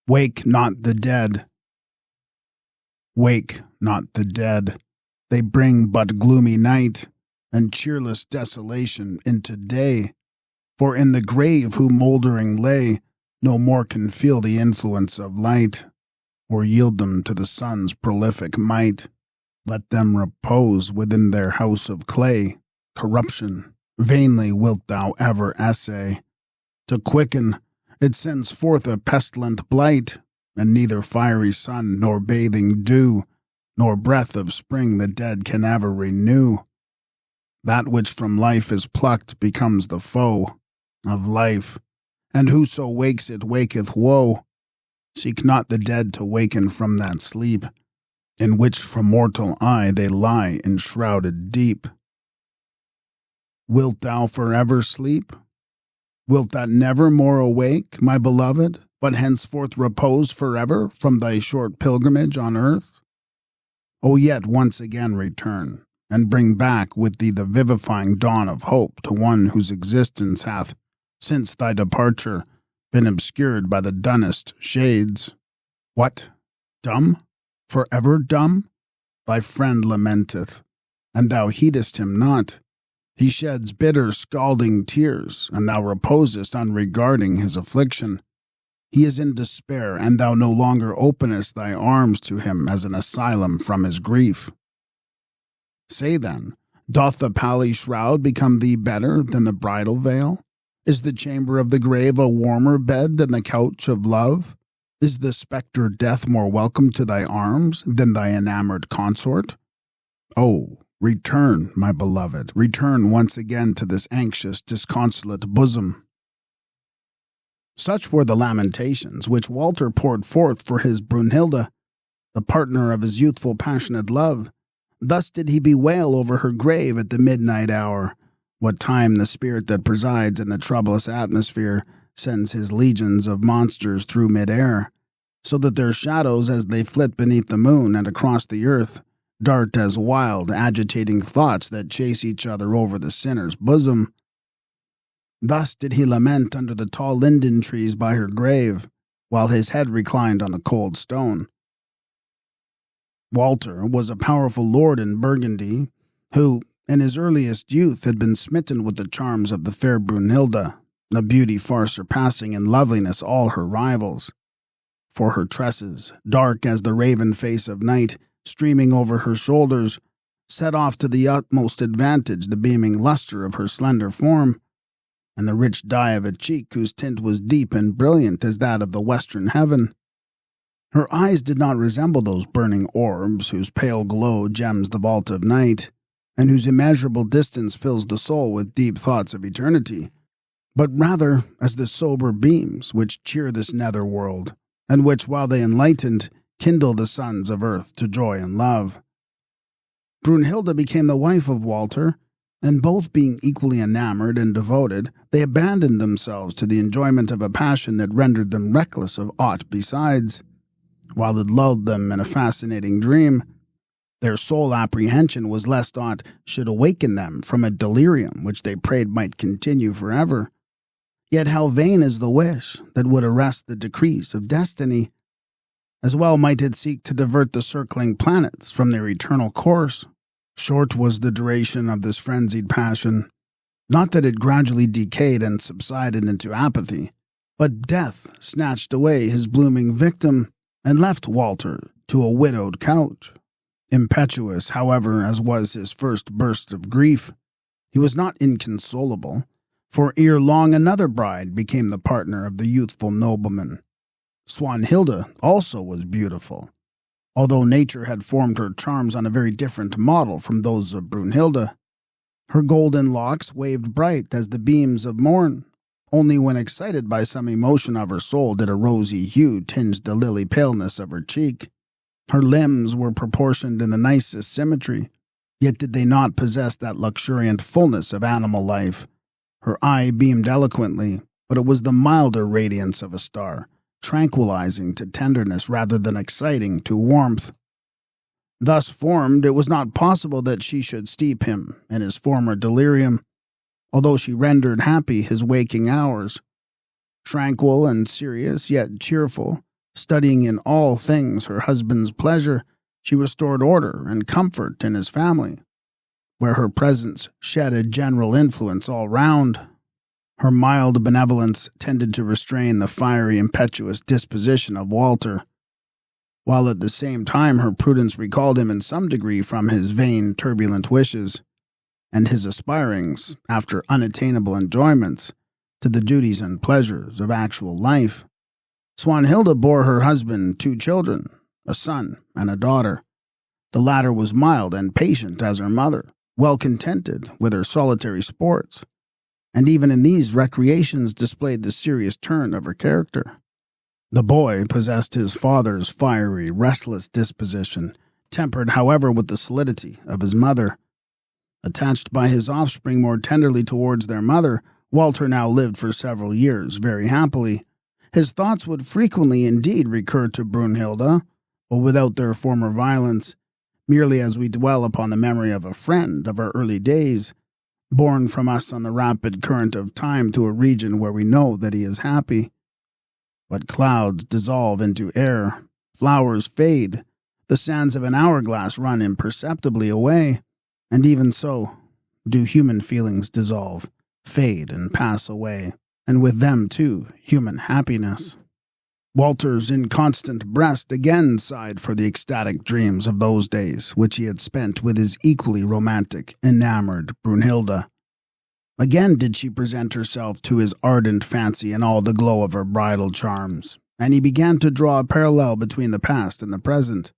Wake not the dead. Wake not the dead. They bring but gloomy night, and cheerless desolation into day. For in the grave who mouldering lay, no more can feel the influence of light, or yield them to the sun's prolific might. Let them repose within their house of clay. Corruption, vainly wilt thou ever essay. To quicken, it sends forth a pest'lent blight, and neither fiery sun nor bathing dew, nor breath of spring the dead can ever renew. That which from life is plucked becomes the foe of life, and whoso wakes it waketh woe. Seek not the dead to waken from that sleep, in which from mortal eye they lie enshrouded deep. Wilt thou forever sleep? Wilt thou never more awake, my beloved, but henceforth repose forever from thy short pilgrimage on earth? O yet once again return, and bring back with thee the vivifying dawn of hope to one whose existence hath, since thy departure, been obscured by the dunnest shades. What? Dumb? Forever dumb? Thy friend lamenteth, and thou heedest him not. He sheds bitter, scalding tears, and thou reposest unregarding his affliction. He is in despair, and thou no longer openest thy arms to him as an asylum from his grief. Say then, doth the paly shroud become thee better than the bridal veil? Is the chamber of the grave a warmer bed than the couch of love? Is the spectre death more welcome to thy arms than thy enamored consort? Oh, return, my beloved, return once again to this anxious, disconsolate bosom. Such were the lamentations which Walter poured forth for his Brunhilda, the partner of his youthful passionate love. Thus did he bewail over her grave at the midnight hour, what time the spirit that presides in the troublous atmosphere sends his legions of monsters through mid-air, so that their shadows as they flit beneath the moon and across the earth dart as wild, agitating thoughts that chase each other over the sinner's bosom. Thus did he lament under the tall linden trees by her grave, while his head reclined on the cold stone. Walter was a powerful lord in Burgundy, who, in his earliest youth, had been smitten with the charms of the fair Brunhilda, a beauty far surpassing in loveliness all her rivals. For her tresses, dark as the raven face of night, streaming over her shoulders, set off to the utmost advantage the beaming luster of her slender form, and the rich dye of a cheek whose tint was deep and brilliant as that of the western heaven. Her eyes did not resemble those burning orbs whose pale glow gems the vault of night, and whose immeasurable distance fills the soul with deep thoughts of eternity, but rather as the sober beams which cheer this nether world, and which, while they enlightened, kindle the sons of earth to joy and love. Brunhilda became the wife of Walter, and both being equally enamored and devoted, they abandoned themselves to the enjoyment of a passion that rendered them reckless of aught besides. While it lulled them in a fascinating dream, their sole apprehension was lest aught should awaken them from a delirium which they prayed might continue forever. Yet how vain is the wish that would arrest the decrees of destiny! As well might it seek to divert the circling planets from their eternal course. Short was the duration of this frenzied passion. Not that it gradually decayed and subsided into apathy, but death snatched away his blooming victim and left Walter to a widowed couch. Impetuous, however, as was his first burst of grief, he was not inconsolable, for ere long another bride became the partner of the youthful nobleman. Swanhilda also was beautiful, although nature had formed her charms on a very different model from those of Brunhilda. Her golden locks waved bright as the beams of morn. Only when excited by some emotion of her soul did a rosy hue tinge the lily paleness of her cheek. Her limbs were proportioned in the nicest symmetry, yet did they not possess that luxuriant fullness of animal life. Her eye beamed eloquently, but it was the milder radiance of a star, tranquilizing to tenderness rather than exciting to warmth. Thus formed, it was not possible that she should steep him in his former delirium, although she rendered happy his waking hours. Tranquil and serious, yet cheerful, studying in all things her husband's pleasure, she restored order and comfort in his family, where her presence shed a general influence all round. Her mild benevolence tended to restrain the fiery, impetuous disposition of Walter, while at the same time her prudence recalled him in some degree from his vain, turbulent wishes, and his aspirings, after unattainable enjoyments, to the duties and pleasures of actual life. Swanhilda bore her husband 2 children, a son and a daughter. The latter was mild and patient as her mother, well contented with her solitary sports, and even in these recreations displayed the serious turn of her character. The boy possessed his father's fiery, restless disposition, tempered, however, with the solidity of his mother. Attached by his offspring more tenderly towards their mother, Walter now lived for several years very happily. His thoughts would frequently indeed recur to Brunhilda, but without their former violence, merely as we dwell upon the memory of a friend of our early days, borne from us on the rapid current of time to a region where we know that he is happy. But clouds dissolve into air, flowers fade, the sands of an hourglass run imperceptibly away, and even so do human feelings dissolve, fade, and pass away, and with them, too, human happiness. Walter's inconstant breast again sighed for the ecstatic dreams of those days which he had spent with his equally romantic, enamored Brunhilda. Again did she present herself to his ardent fancy in all the glow of her bridal charms, and he began to draw a parallel between the past and the present.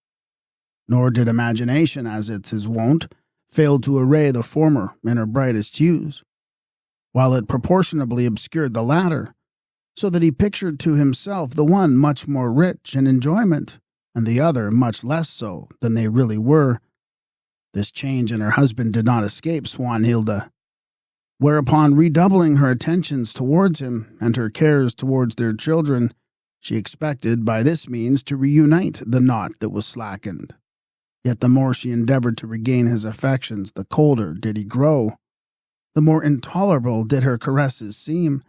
Nor did imagination, as it's his wont, fail to array the former in her brightest hues, while it proportionably obscured the latter, so that he pictured to himself the one much more rich in enjoyment, and the other much less so than they really were. This change in her husband did not escape Swanhilda, whereupon, redoubling her attentions towards him and her cares towards their children, she expected by this means to reunite the knot that was slackened. Yet the more she endeavored to regain his affections, the colder did he grow, the more intolerable did her caresses seem,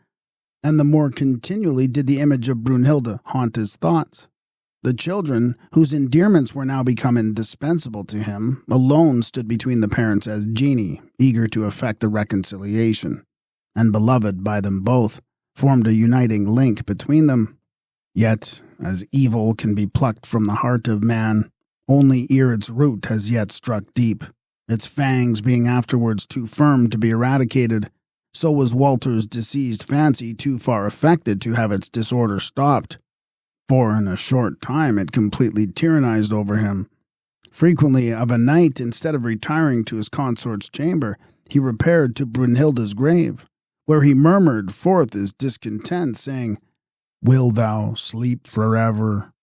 and the more continually did the image of Brunhilda haunt his thoughts. The children, whose endearments were now become indispensable to him, alone stood between the parents as genii, eager to effect a reconciliation, and beloved by them both, formed a uniting link between them. Yet, as evil can be plucked from the heart of man, only ere its root has yet struck deep, its fangs being afterwards too firm to be eradicated, so was Walter's diseased fancy too far affected to have its disorder stopped. For in a short time it completely tyrannized over him. Frequently of a night, instead of retiring to his consort's chamber, he repaired to Brunhilda's grave, where he murmured forth his discontent, saying, "Will thou sleep forever?"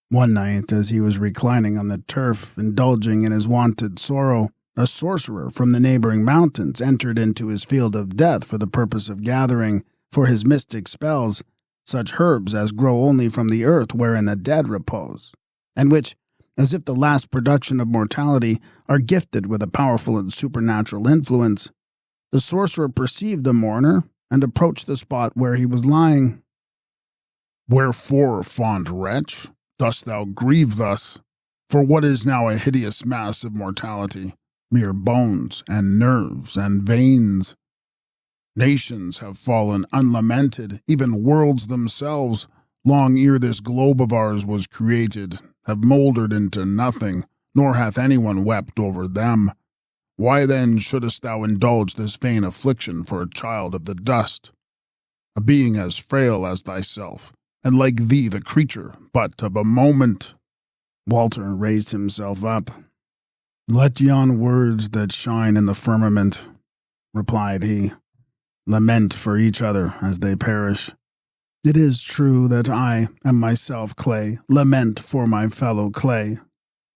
One night, as he was reclining on the turf, indulging in his wonted sorrow, a sorcerer from the neighboring mountains entered into his field of death for the purpose of gathering, for his mystic spells, such herbs as grow only from the earth wherein the dead repose, and which, as if the last production of mortality, are gifted with a powerful and supernatural influence. The sorcerer perceived the mourner, and approached the spot where he was lying. "Wherefore, fond wretch, dost thou grieve thus? For what is now a hideous mass of mortality, mere bones and nerves and veins? Nations have fallen unlamented, even worlds themselves, long ere this globe of ours was created, have mouldered into nothing, nor hath anyone wept over them. Why then shouldest thou indulge this vain affliction for a child of the dust, a being as frail as thyself, and like thee the creature but of a moment?" Walter raised himself up. "Let yon words that shine in the firmament," replied he, "lament for each other as they perish. It is true that I am myself clay, lament for my fellow clay.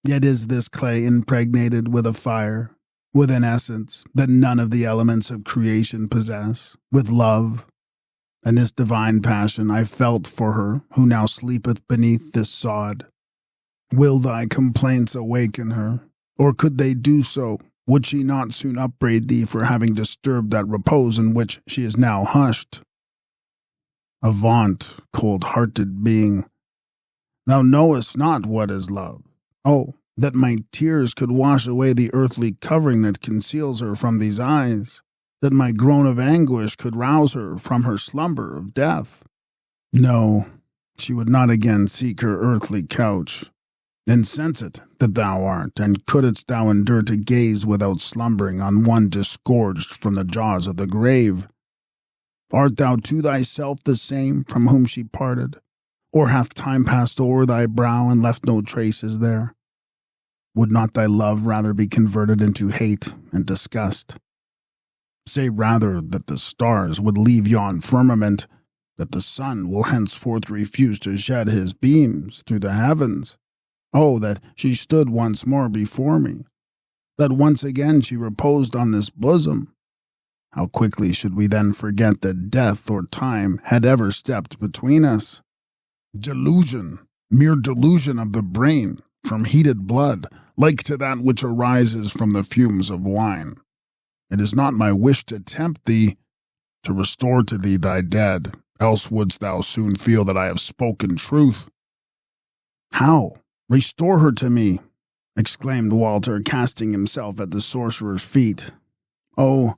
Yet is this clay impregnated with a fire, with an essence that none of the elements of creation possess, with love. And this divine passion I felt for her who now sleepeth beneath this sod. Will thy complaints awaken her? Or could they do so, would she not soon upbraid thee for having disturbed that repose in which she is now hushed? Avaunt, cold-hearted being. Thou knowest not what is love. Oh, that my tears could wash away the earthly covering that conceals her from these eyes, that my groan of anguish could rouse her from her slumber of death. No, she would not again seek her earthly couch. Insensate that thou art, and couldst thou endure to gaze without slumbering on one disgorged from the jaws of the grave? Art thou to thyself the same from whom she parted? Or hath time passed o'er thy brow and left no traces there? Would not thy love rather be converted into hate and disgust? Say rather that the stars would leave yon firmament, that the sun will henceforth refuse to shed his beams through the heavens. Oh, that she stood once more before me, that once again she reposed on this bosom. How quickly should we then forget that death or time had ever stepped between us? Delusion, mere delusion of the brain, from heated blood, like to that which arises from the fumes of wine. It is not my wish to tempt thee, to restore to thee thy dead, else wouldst thou soon feel that I have spoken truth. How? Restore her to me, exclaimed Walter, casting himself at the sorcerer's feet. Oh,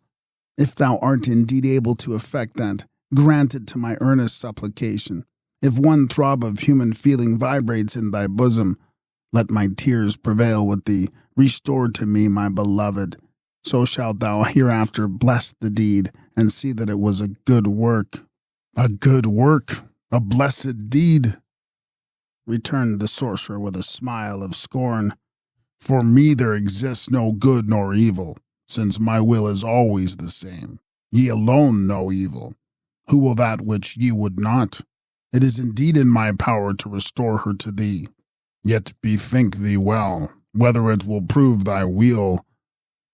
if thou art indeed able to effect that, grant it to my earnest supplication. If one throb of human feeling vibrates in thy bosom, let my tears prevail with thee. Restore to me my beloved. So shalt thou hereafter bless the deed, and see that it was a good work. A good work, a blessed deed, returned the sorcerer with a smile of scorn. For me there exists no good nor evil, since my will is always the same. Ye alone know evil. Who will that which ye would not? It is indeed in my power to restore her to thee. Yet bethink thee well, whether it will prove thy weal.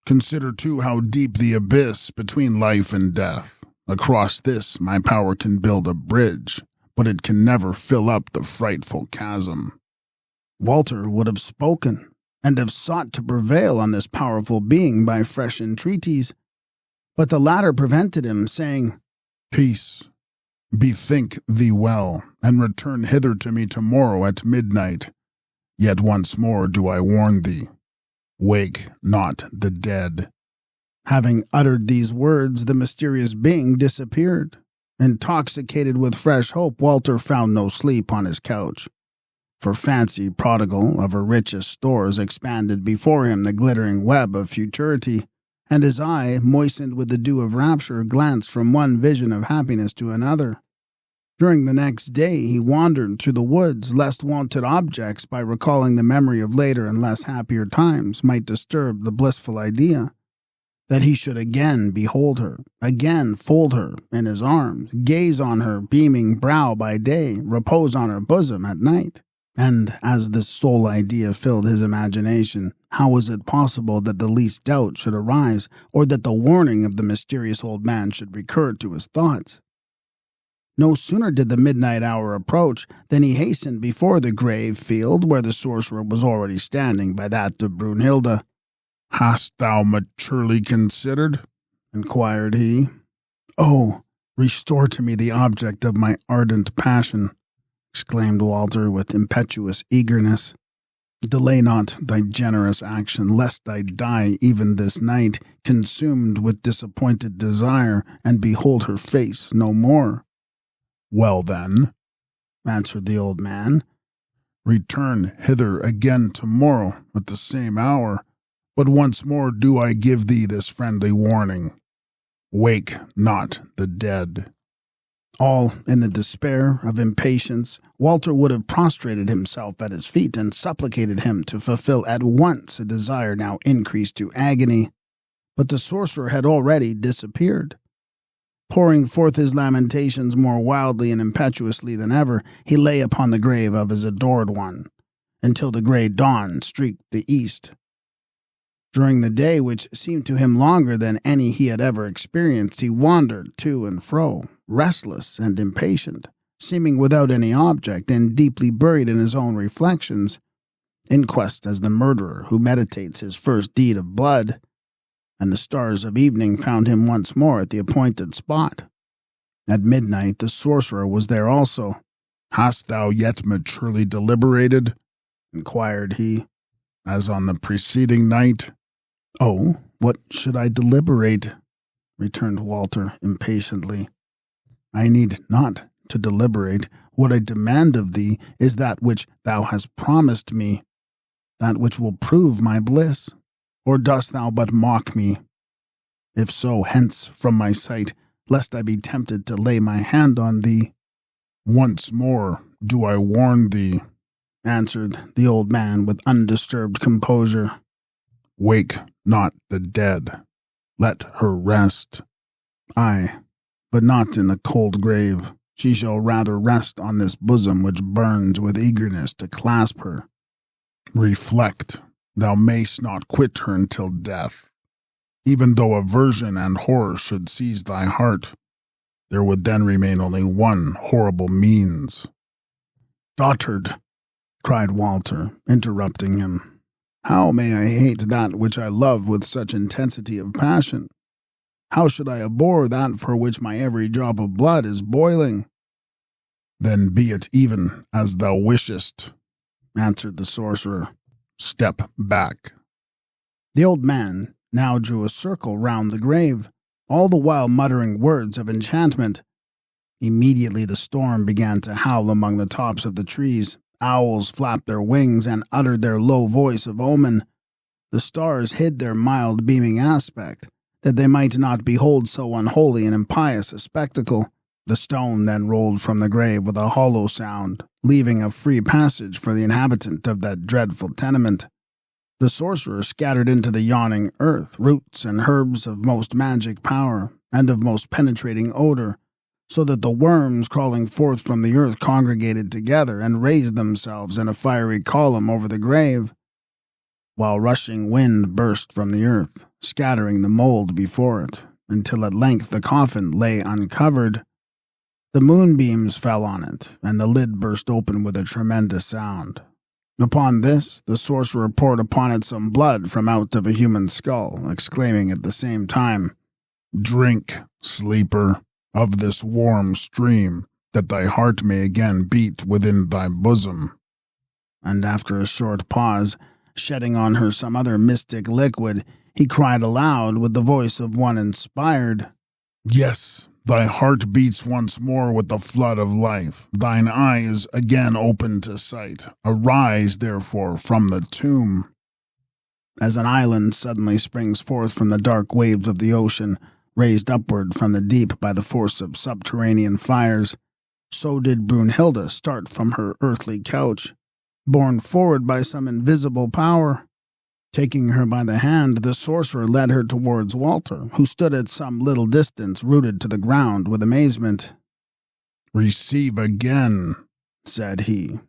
Consider too how deep the abyss between life and death. Across this my power can build a bridge, but it can never fill up the frightful chasm. Walter would have spoken, and have sought to prevail on this powerful being by fresh entreaties, but the latter prevented him, saying, Peace, bethink thee well, and return hither to me tomorrow at midnight. Yet once more do I warn thee, wake not the dead. Having uttered these words, the mysterious being disappeared. Intoxicated with fresh hope, Walter found no sleep on his couch. For fancy, prodigal of her richest stores, expanded before him the glittering web of futurity, and his eye, moistened with the dew of rapture, glanced from one vision of happiness to another. During the next day he wandered through the woods, lest wonted objects, by recalling the memory of later and less happier times, might disturb the blissful idea that he should again behold her, again fold her in his arms, gaze on her beaming brow by day, repose on her bosom at night. And as this sole idea filled his imagination, how was it possible that the least doubt should arise, or that the warning of the mysterious old man should recur to his thoughts? No sooner did the midnight hour approach than he hastened before the grave field where the sorcerer was already standing by that of Brunhilda. Hast thou maturely considered? Inquired he. Oh, restore to me the object of my ardent passion, exclaimed Walter with impetuous eagerness. Delay not thy generous action, lest I die even this night, consumed with disappointed desire, and behold her face no more. Well then, answered the old man, return hither again tomorrow at the same hour. But once more do I give thee this friendly warning. Wake not the dead. All in the despair of impatience, Walter would have prostrated himself at his feet and supplicated him to fulfill at once a desire now increased to agony. But the sorcerer had already disappeared. Pouring forth his lamentations more wildly and impetuously than ever, he lay upon the grave of his adored one, until the grey dawn streaked the east. During the day, which seemed to him longer than any he had ever experienced, he wandered to and fro, restless and impatient, seeming without any object and deeply buried in his own reflections. in quest as the murderer who meditates his first deed of blood, and the stars of evening found him once more at the appointed spot. At midnight the sorcerer was there also. Hast thou yet maturely deliberated? Inquired he. As on the preceding night? Oh, what should I deliberate? Returned Walter impatiently. I need not to deliberate. What I demand of thee is that which thou hast promised me, that which will prove my bliss. Or dost thou but mock me? If so, hence from my sight, lest I be tempted to lay my hand on thee. Once more do I warn thee, answered the old man with undisturbed composure. Wake not the dead. Let her rest. Aye, but not in the cold grave. She shall rather rest on this bosom which burns with eagerness to clasp her. Reflect, thou mayst not quit her until death. Even though aversion and horror should seize thy heart, there would then remain only one horrible means. Dotard, cried Walter, interrupting him. How may I hate that which I love with such intensity of passion? How should I abhor that for which my every drop of blood is boiling? Then be it even as thou wishest, answered the sorcerer. Step back. The old man now drew a circle round the grave, all the while muttering words of enchantment. Immediately the storm began to howl among the tops of the trees. Owls flapped their wings and uttered their low voice of omen. The stars hid their mild beaming aspect, that they might not behold so unholy and impious a spectacle. The stone then rolled from the grave with a hollow sound, leaving a free passage for the inhabitant of that dreadful tenement. The sorcerer scattered into the yawning earth roots and herbs of most magic power and of most penetrating odor, so that the worms crawling forth from the earth congregated together and raised themselves in a fiery column over the grave, while rushing wind burst from the earth, scattering the mold before it, until at length the coffin lay uncovered. The moonbeams fell on it, and the lid burst open with a tremendous sound. Upon this, the sorcerer poured upon it some blood from out of a human skull, exclaiming at the same time, Drink, sleeper, of this warm stream, that thy heart may again beat within thy bosom. And after a short pause, shedding on her some other mystic liquid, he cried aloud with the voice of one inspired, Yes, thy heart beats once more with the flood of life. Thine eye is again open to sight. Arise, therefore, from the tomb. As an island suddenly springs forth from the dark waves of the ocean, raised upward from the deep by the force of subterranean fires, so did Brunhilda start from her earthly couch, borne forward by some invisible power. Taking her by the hand, the sorcerer led her towards Walter, who stood at some little distance, rooted to the ground with amazement. Receive again, said he,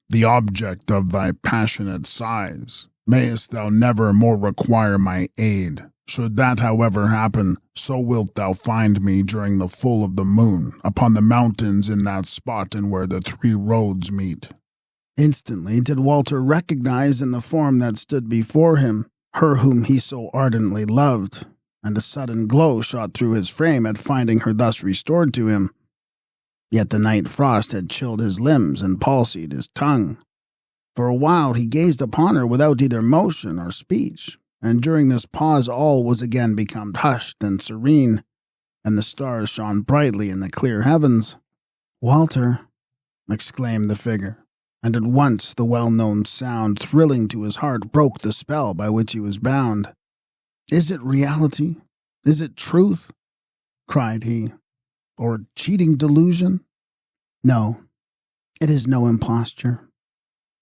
the object of thy passionate sighs. Mayest thou never more require my aid. Should that, however, happen, so wilt thou find me during the full of the moon, upon the mountains in that spot in where the three roads meet. Instantly did Walter recognize in the form that stood before him her whom he so ardently loved, and a sudden glow shot through his frame at finding her thus restored to him. Yet the night frost had chilled his limbs and palsied his tongue. For a while he gazed upon her without either motion or speech, and during this pause all was again become hushed and serene, and the stars shone brightly in the clear heavens. "Walter," exclaimed the figure, and at once the well-known sound thrilling to his heart broke the spell by which he was bound. "Is it reality? Is it truth?" cried he, "or cheating delusion? No, it is no imposture.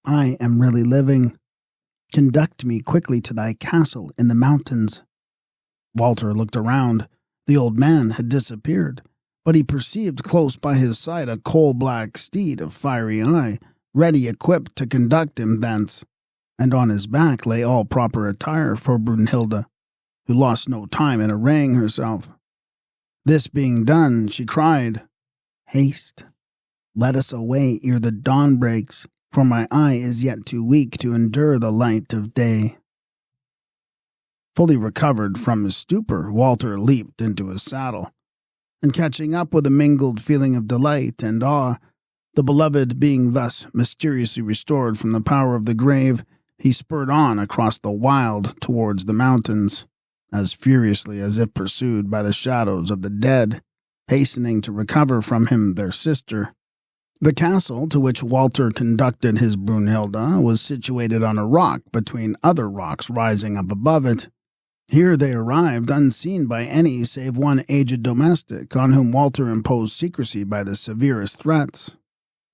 I am really living. Conduct me quickly to thy castle in the mountains." Walter looked around. The old man had disappeared, but he perceived close by his side a coal-black steed of fiery eye, ready equipped to conduct him thence, and on his back lay all proper attire for Brunhilda, who lost no time in arraying herself. This being done, she cried, "Haste, let us away ere the dawn breaks. for my eye is yet too weak to endure the light of day." Fully recovered from his stupor, Walter leaped into his saddle, and catching up with a mingled feeling of delight and awe, the beloved being thus mysteriously restored from the power of the grave, he spurred on across the wild towards the mountains, as furiously as if pursued by the shadows of the dead, hastening to recover from him their sister. The castle to which Walter conducted his Brunhilda was situated on a rock between other rocks rising up above it. Here they arrived unseen by any save one aged domestic on whom Walter imposed secrecy by the severest threats.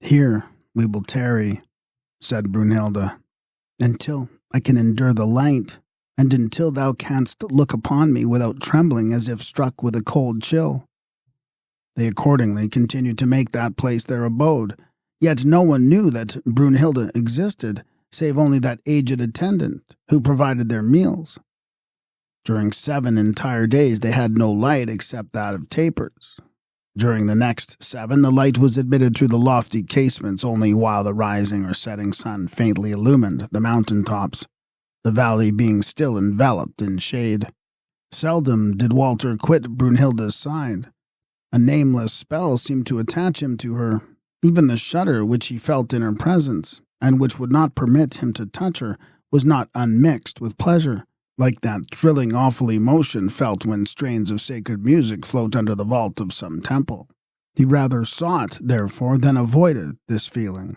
"Here we will tarry," said Brunhilda, "until I can endure the light, and until thou canst look upon me without trembling as if struck with a cold chill." They accordingly continued to make that place their abode, yet no one knew that Brunhilda existed, save only that aged attendant who provided their meals. During 7 entire days they had no light except that of tapers. During the next 7 the light was admitted through the lofty casements only while the rising or setting sun faintly illumined the mountain tops, the valley being still enveloped in shade. Seldom did Walter quit Brunhilda's side. A nameless spell seemed to attach him to her. Even the shudder which he felt in her presence, and which would not permit him to touch her, was not unmixed with pleasure, like that thrilling awful emotion felt when strains of sacred music float under the vault of some temple. He rather sought, therefore, than avoided this feeling.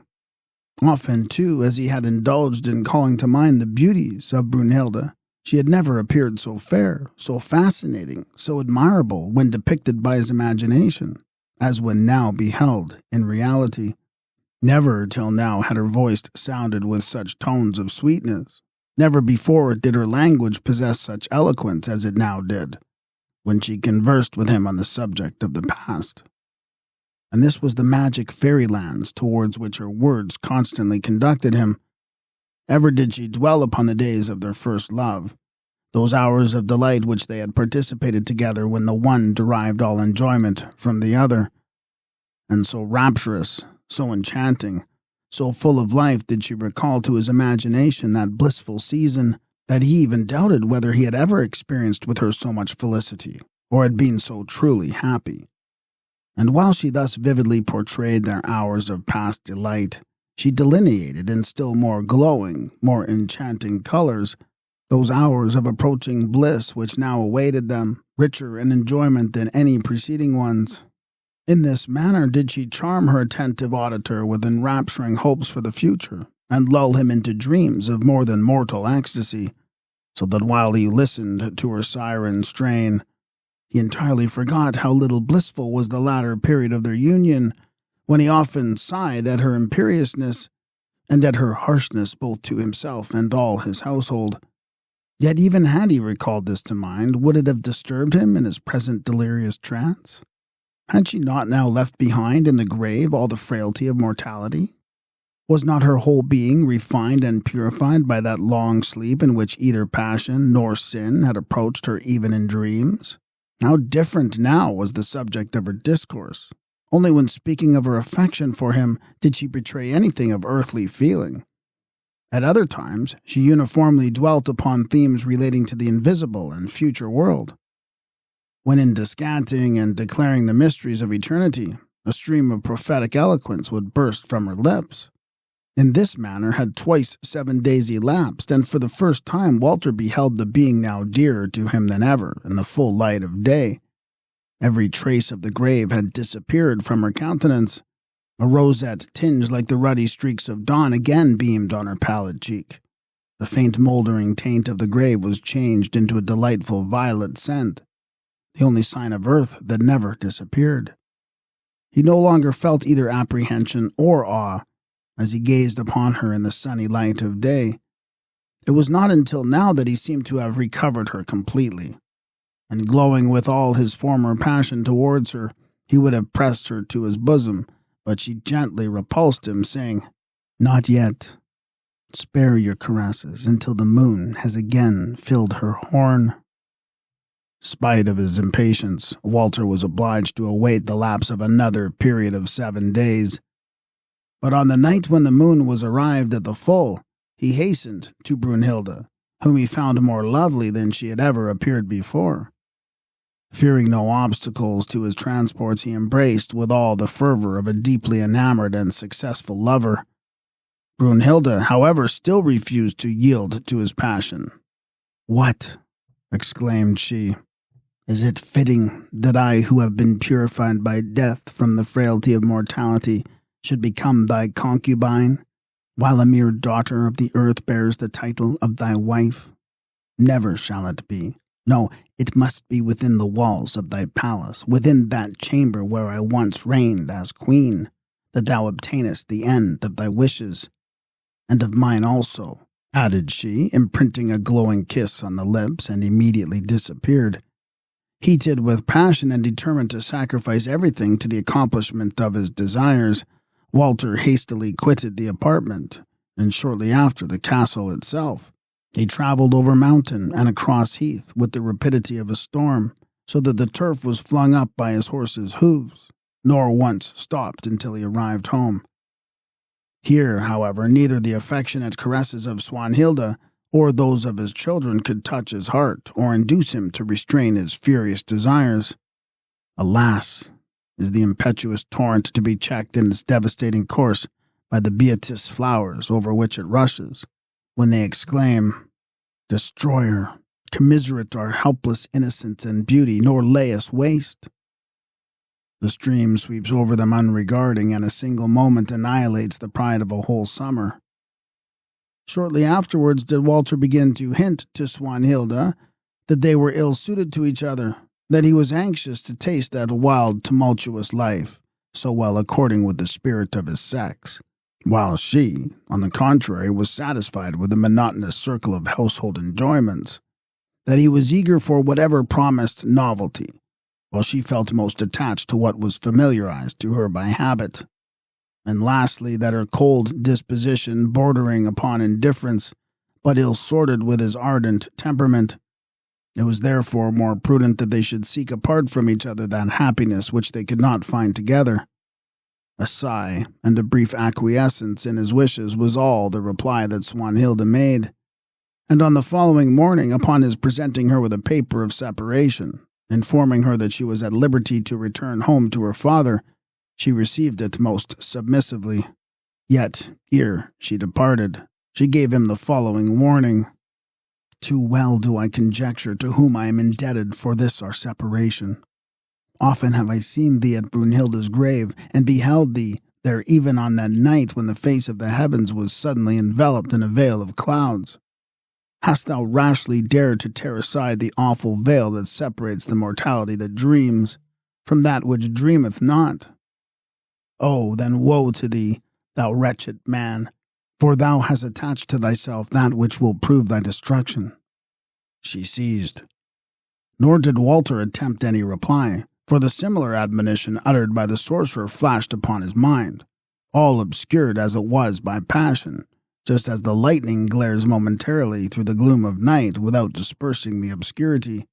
Often, too, as he had indulged in calling to mind the beauties of Brunhilda, she had never appeared so fair, so fascinating, so admirable when depicted by his imagination, as when now beheld in reality. Never till now had her voice sounded with such tones of sweetness. Never before did her language possess such eloquence as it now did, when she conversed with him on the subject of the past. And this was the magic fairylands towards which her words constantly conducted him. Ever did she dwell upon the days of their first love, those hours of delight which they had participated together when the one derived all enjoyment from the other. And so rapturous, so enchanting, so full of life did she recall to his imagination that blissful season, that he even doubted whether he had ever experienced with her so much felicity, or had been so truly happy. And while she thus vividly portrayed their hours of past delight, she delineated in still more glowing, more enchanting colors those hours of approaching bliss which now awaited them, richer in enjoyment than any preceding ones. In this manner did she charm her attentive auditor with enrapturing hopes for the future, and lull him into dreams of more than mortal ecstasy, so that while he listened to her siren strain, he entirely forgot how little blissful was the latter period of their union, when he often sighed at her imperiousness, and at her harshness both to himself and all his household. Yet even had he recalled this to mind, would it have disturbed him in his present delirious trance? Had she not now left behind in the grave all the frailty of mortality? Was not her whole being refined and purified by that long sleep in which either passion nor sin had approached her even in dreams? How different now was the subject of her discourse. Only when speaking of her affection for him did she betray anything of earthly feeling. At other times she uniformly dwelt upon themes relating to the invisible and future world. When in descanting and declaring the mysteries of eternity, a stream of prophetic eloquence would burst from her lips. In this manner had twice 7 days elapsed, and for the first time Walter beheld the being now dearer to him than ever in the full light of day. Every trace of the grave had disappeared from her countenance. A rosette tinged like the ruddy streaks of dawn again beamed on her pallid cheek. The faint mouldering taint of the grave was changed into a delightful violet scent, the only sign of earth that never disappeared. He no longer felt either apprehension or awe as he gazed upon her in the sunny light of day. It was not until now that he seemed to have recovered her completely, and glowing with all his former passion towards her, he would have pressed her to his bosom, but she gently repulsed him, saying, "Not yet. Spare your caresses until the moon has again filled her horn." Spite of his impatience, Walter was obliged to await the lapse of another period of 7 days. But on the night when the moon was arrived at the full, he hastened to Brunhilda, whom he found more lovely than she had ever appeared before. Fearing no obstacles to his transports, he embraced with all the fervor of a deeply enamored and successful lover. Brunhilda, however, still refused to yield to his passion. "What?" exclaimed she. "Is it fitting that I, who have been purified by death from the frailty of mortality, should become thy concubine, while a mere daughter of the earth bears the title of thy wife? Never shall it be. No, it must be within the walls of thy palace, within that chamber where I once reigned as queen, that thou obtainest the end of thy wishes, and of mine also," added she, imprinting a glowing kiss on the lips, and immediately disappeared. Heated with passion and determined to sacrifice everything to the accomplishment of his desires, Walter hastily quitted the apartment, and shortly after the castle itself. He traveled over mountain and across heath with the rapidity of a storm, so that the turf was flung up by his horse's hooves, nor once stopped until he arrived home. Here, however, neither the affectionate caresses of Swanhilda or those of his children could touch his heart or induce him to restrain his furious desires. Alas, is the impetuous torrent to be checked in its devastating course by the beatus flowers over which it rushes, when they exclaim, "Destroyer, commiserate our helpless innocence and beauty, nor lay us waste." The stream sweeps over them unregarding, and a single moment annihilates the pride of a whole summer. Shortly afterwards did Walter begin to hint to Swanhilda that they were ill-suited to each other, that he was anxious to taste that wild, tumultuous life, so well according with the spirit of his sex, while she, on the contrary, was satisfied with the monotonous circle of household enjoyments, that he was eager for whatever promised novelty, while she felt most attached to what was familiarized to her by habit, and lastly that her cold disposition, bordering upon indifference, but ill-sorted with his ardent temperament. It was therefore more prudent that they should seek apart from each other that happiness which they could not find together. A sigh and a brief acquiescence in his wishes was all the reply that Swanhilda made, and on the following morning, upon his presenting her with a paper of separation, informing her that she was at liberty to return home to her father, she received it most submissively. Yet, ere she departed, she gave him the following warning: "Too well do I conjecture to whom I am indebted for this our separation. Often have I seen thee at Brunhilda's grave, and beheld thee there even on that night when the face of the heavens was suddenly enveloped in a veil of clouds. Hast thou rashly dared to tear aside the awful veil that separates the mortality that dreams from that which dreameth not? Oh, then woe to thee, thou wretched man, for thou hast attached to thyself that which will prove thy destruction." She ceased. Nor did Walter attempt any reply, for the similar admonition uttered by the sorcerer flashed upon his mind, all obscured as it was by passion, just as the lightning glares momentarily through the gloom of night without dispersing the obscurity.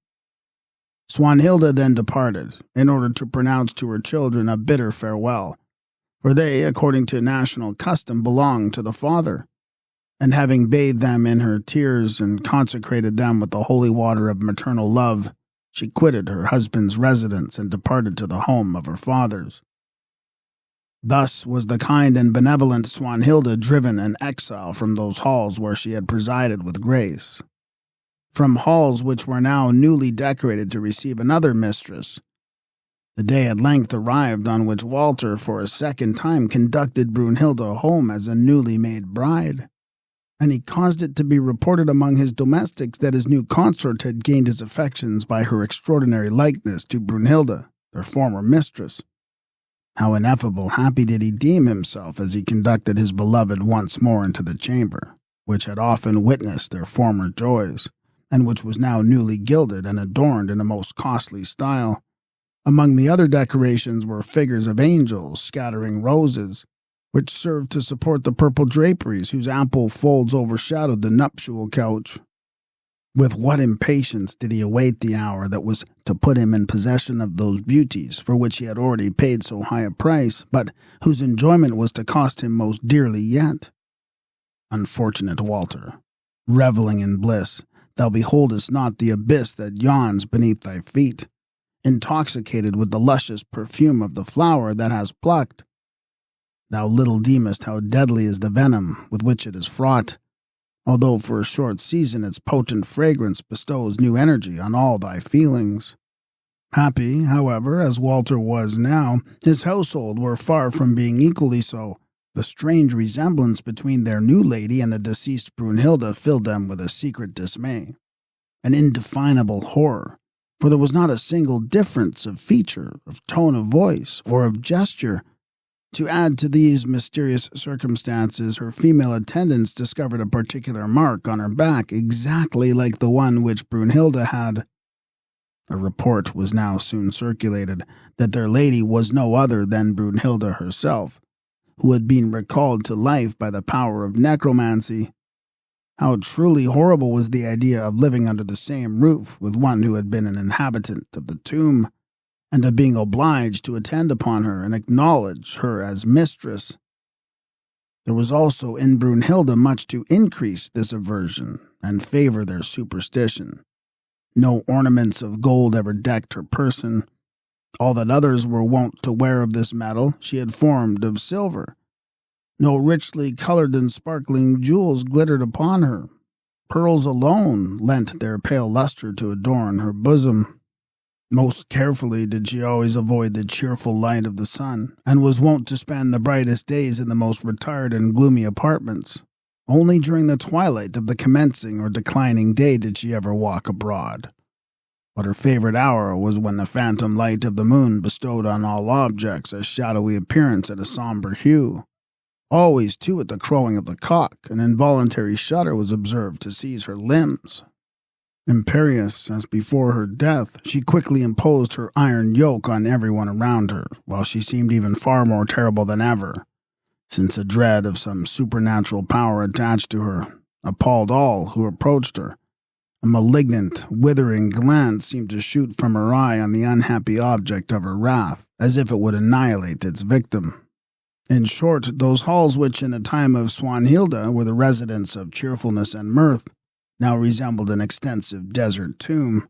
Swanhilda then departed, in order to pronounce to her children a bitter farewell, for they, according to national custom, belonged to the father, and having bathed them in her tears and consecrated them with the holy water of maternal love, she quitted her husband's residence and departed to the home of her fathers. Thus was the kind and benevolent Swanhilda driven an exile from those halls where she had presided with grace, from halls which were now newly decorated to receive another mistress. The day at length arrived on which Walter for a second time conducted Brunhilda home as a newly made bride, and he caused it to be reported among his domestics that his new consort had gained his affections by her extraordinary likeness to Brunhilda, their former mistress. How ineffable happy did he deem himself as he conducted his beloved once more into the chamber, which had often witnessed their former joys, and which was now newly gilded and adorned in a most costly style. Among the other decorations were figures of angels scattering roses, which served to support the purple draperies whose ample folds overshadowed the nuptial couch. With what impatience did he await the hour that was to put him in possession of those beauties for which he had already paid so high a price, but whose enjoyment was to cost him most dearly yet? Unfortunate Walter, reveling in bliss, thou beholdest not the abyss that yawns beneath thy feet, intoxicated with the luscious perfume of the flower that has plucked. Thou little deemest how deadly is the venom with which it is fraught, although for a short season its potent fragrance bestows new energy on all thy feelings. Happy, however, as Walter was now, his household were far from being equally so. The strange resemblance between their new lady and the deceased Brunhilda filled them with a secret dismay, an indefinable horror, for there was not a single difference of feature, of tone of voice, or of gesture. To add to these mysterious circumstances, her female attendants discovered a particular mark on her back exactly like the one which Brunhilda had. A report was now soon circulated that their lady was no other than Brunhilda herself, who had been recalled to life by the power of necromancy. How truly horrible was the idea of living under the same roof with one who had been an inhabitant of the tomb, and of being obliged to attend upon her and acknowledge her as mistress. There was also in Brunhilda much to increase this aversion and favor their superstition. No ornaments of gold ever decked her person. All that others were wont to wear of this metal she had formed of silver. No richly colored and sparkling jewels glittered upon her. Pearls alone lent their pale luster to adorn her bosom. Most carefully did she always avoid the cheerful light of the sun, and was wont to spend the brightest days in the most retired and gloomy apartments. Only during the twilight of the commencing or declining day did she ever walk abroad. But her favorite hour was when the phantom light of the moon bestowed on all objects a shadowy appearance and a somber hue. Always, too, at the crowing of the cock, an involuntary shudder was observed to seize her limbs. Imperious as before her death, she quickly imposed her iron yoke on everyone around her, while she seemed even far more terrible than ever, since a dread of some supernatural power attached to her appalled all who approached her. A malignant, withering glance seemed to shoot from her eye on the unhappy object of her wrath, as if it would annihilate its victim. In short, those halls which in the time of Swanhilda were the residence of cheerfulness and mirth now resembled an extensive desert tomb.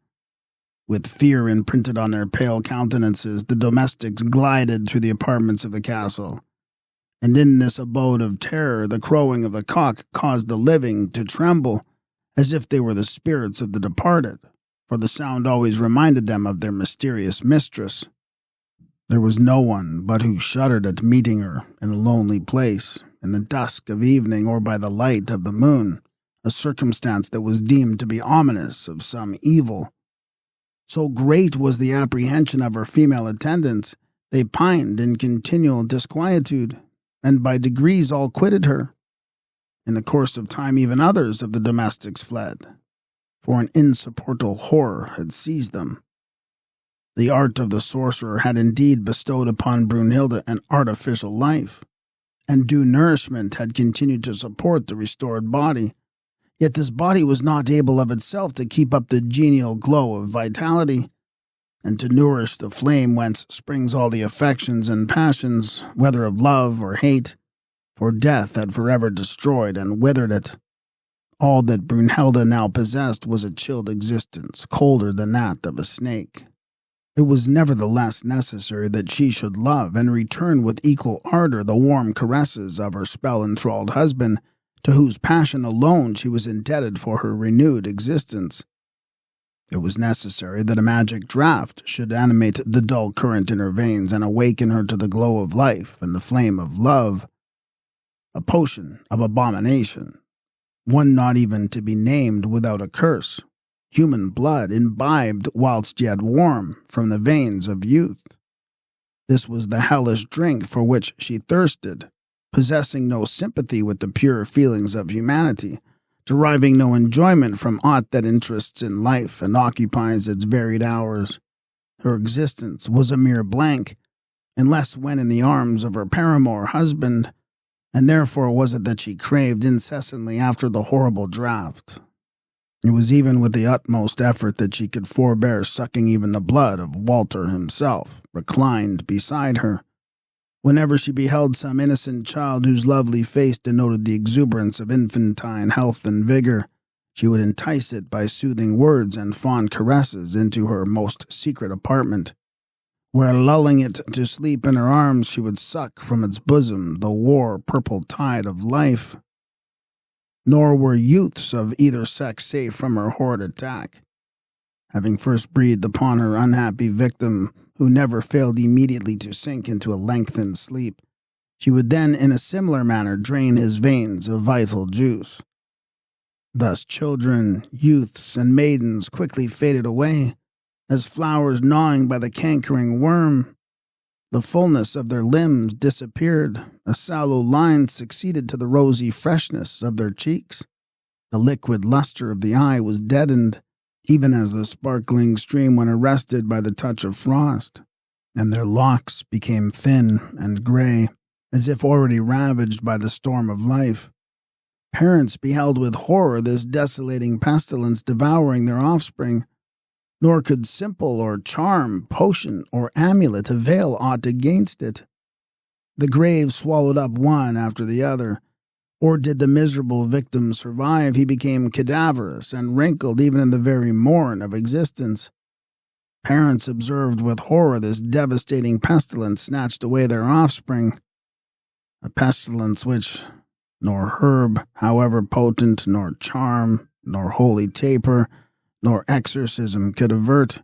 With fear imprinted on their pale countenances, the domestics glided through the apartments of the castle, and in this abode of terror the crowing of the cock caused the living to tremble, as if they were the spirits of the departed, for the sound always reminded them of their mysterious mistress. There was no one but who shuddered at meeting her in a lonely place, in the dusk of evening or by the light of the moon, a circumstance that was deemed to be ominous of some evil. So great was the apprehension of her female attendants, they pined in continual disquietude, and by degrees all quitted her. In the course of time even others of the domestics fled, for an insupportable horror had seized them. The art of the sorcerer had indeed bestowed upon Brunhilda an artificial life, and due nourishment had continued to support the restored body. Yet this body was not able of itself to keep up the genial glow of vitality, and to nourish the flame whence springs all the affections and passions, whether of love or hate, for death had forever destroyed and withered it. All that Brunhilda now possessed was a chilled existence, colder than that of a snake. It was nevertheless necessary that she should love and return with equal ardor the warm caresses of her spell-enthralled husband, to whose passion alone she was indebted for her renewed existence. It was necessary that a magic draught should animate the dull current in her veins and awaken her to the glow of life and the flame of love. A potion of abomination, one not even to be named without a curse, human blood imbibed whilst yet warm from the veins of youth. This was the hellish drink for which she thirsted, possessing no sympathy with the pure feelings of humanity, deriving no enjoyment from aught that interests in life and occupies its varied hours. Her existence was a mere blank, unless when in the arms of her paramour husband, and therefore was it that she craved incessantly after the horrible draught. It was even with the utmost effort that she could forbear sucking even the blood of Walter himself, reclined beside her. Whenever she beheld some innocent child whose lovely face denoted the exuberance of infantine health and vigor, she would entice it by soothing words and fond caresses into her most secret apartment, where, lulling it to sleep in her arms, she would suck from its bosom the war-purple tide of life. Nor were youths of either sex safe from her horrid attack. Having first breathed upon her unhappy victim, who never failed immediately to sink into a lengthened sleep, she would then in a similar manner drain his veins of vital juice. Thus children, youths, and maidens quickly faded away, as flowers gnawing by the cankering worm. The fullness of their limbs disappeared, a sallow line succeeded to the rosy freshness of their cheeks. The liquid luster of the eye was deadened, even as the sparkling stream when arrested by the touch of frost, and their locks became thin and gray, as if already ravaged by the storm of life. Parents beheld with horror this desolating pestilence devouring their offspring, nor could simple or charm, potion, or amulet avail aught against it. The grave swallowed up one after the other, or did the miserable victim survive, he became cadaverous and wrinkled even in the very morn of existence. Parents observed with horror this devastating pestilence snatched away their offspring, a pestilence which nor herb, however potent, nor charm, nor holy taper, nor exorcism could avert.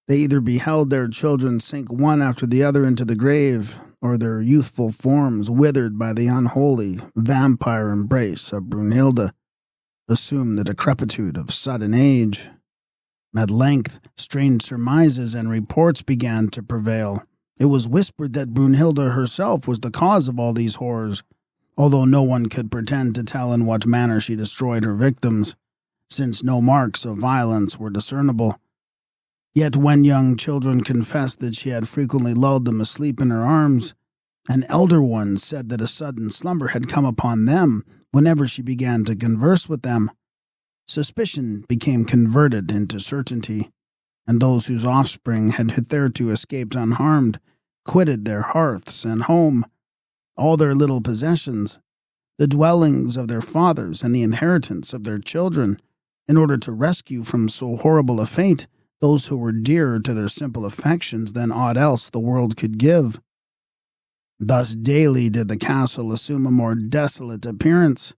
They either beheld their children sink one after the other into the grave, or their youthful forms, withered by the unholy, vampire embrace of Brunhilda, assumed the decrepitude of sudden age. At length, strange surmises and reports began to prevail. It was whispered that Brunhilda herself was the cause of all these horrors, although no one could pretend to tell in what manner she destroyed her victims, since no marks of violence were discernible. Yet when young children confessed that she had frequently lulled them asleep in her arms, and elder ones said that a sudden slumber had come upon them whenever she began to converse with them, suspicion became converted into certainty, and those whose offspring had hitherto escaped unharmed quitted their hearths and home, all their little possessions, the dwellings of their fathers and the inheritance of their children, in order to rescue from so horrible a fate those who were dearer to their simple affections than aught else the world could give. Thus daily did the castle assume a more desolate appearance.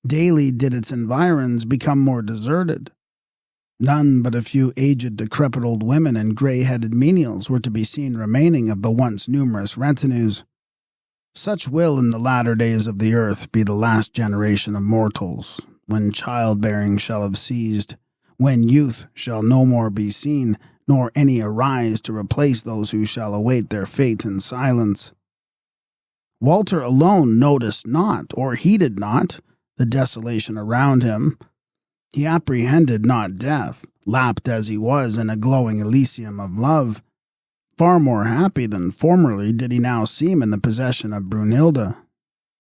Daily did its environs become more deserted. None but a few aged, decrepit old women and gray-headed menials were to be seen remaining of the once numerous retinues. Such will in the latter days of the earth be the last generation of mortals, when childbearing shall have ceased, when youth shall no more be seen, nor any arise to replace those who shall await their fate in silence. Walter alone noticed not, or heeded not, the desolation around him. He apprehended not death, lapped as he was in a glowing elysium of love. Far more happy than formerly did he now seem in the possession of Brunhilda.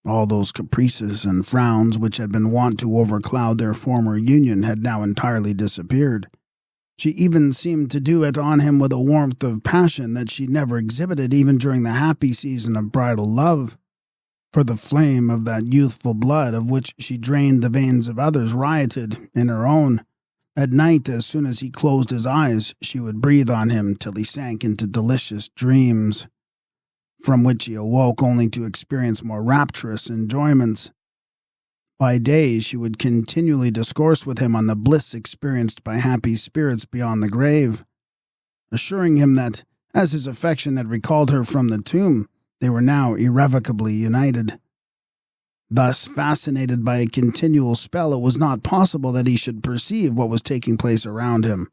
All those caprices and frowns which had been wont to overcloud their former union had now entirely disappeared. She even seemed to do it on him with a warmth of passion that she never exhibited even during the happy season of bridal love. For the flame of that youthful blood of which she drained the veins of others rioted in her own. At night, as soon as he closed his eyes, she would breathe on him till he sank into delicious dreams, from which he awoke only to experience more rapturous enjoyments. By day she would continually discourse with him on the bliss experienced by happy spirits beyond the grave, assuring him that, as his affection had recalled her from the tomb, they were now irrevocably united. Thus, fascinated by a continual spell, it was not possible that he should perceive what was taking place around him.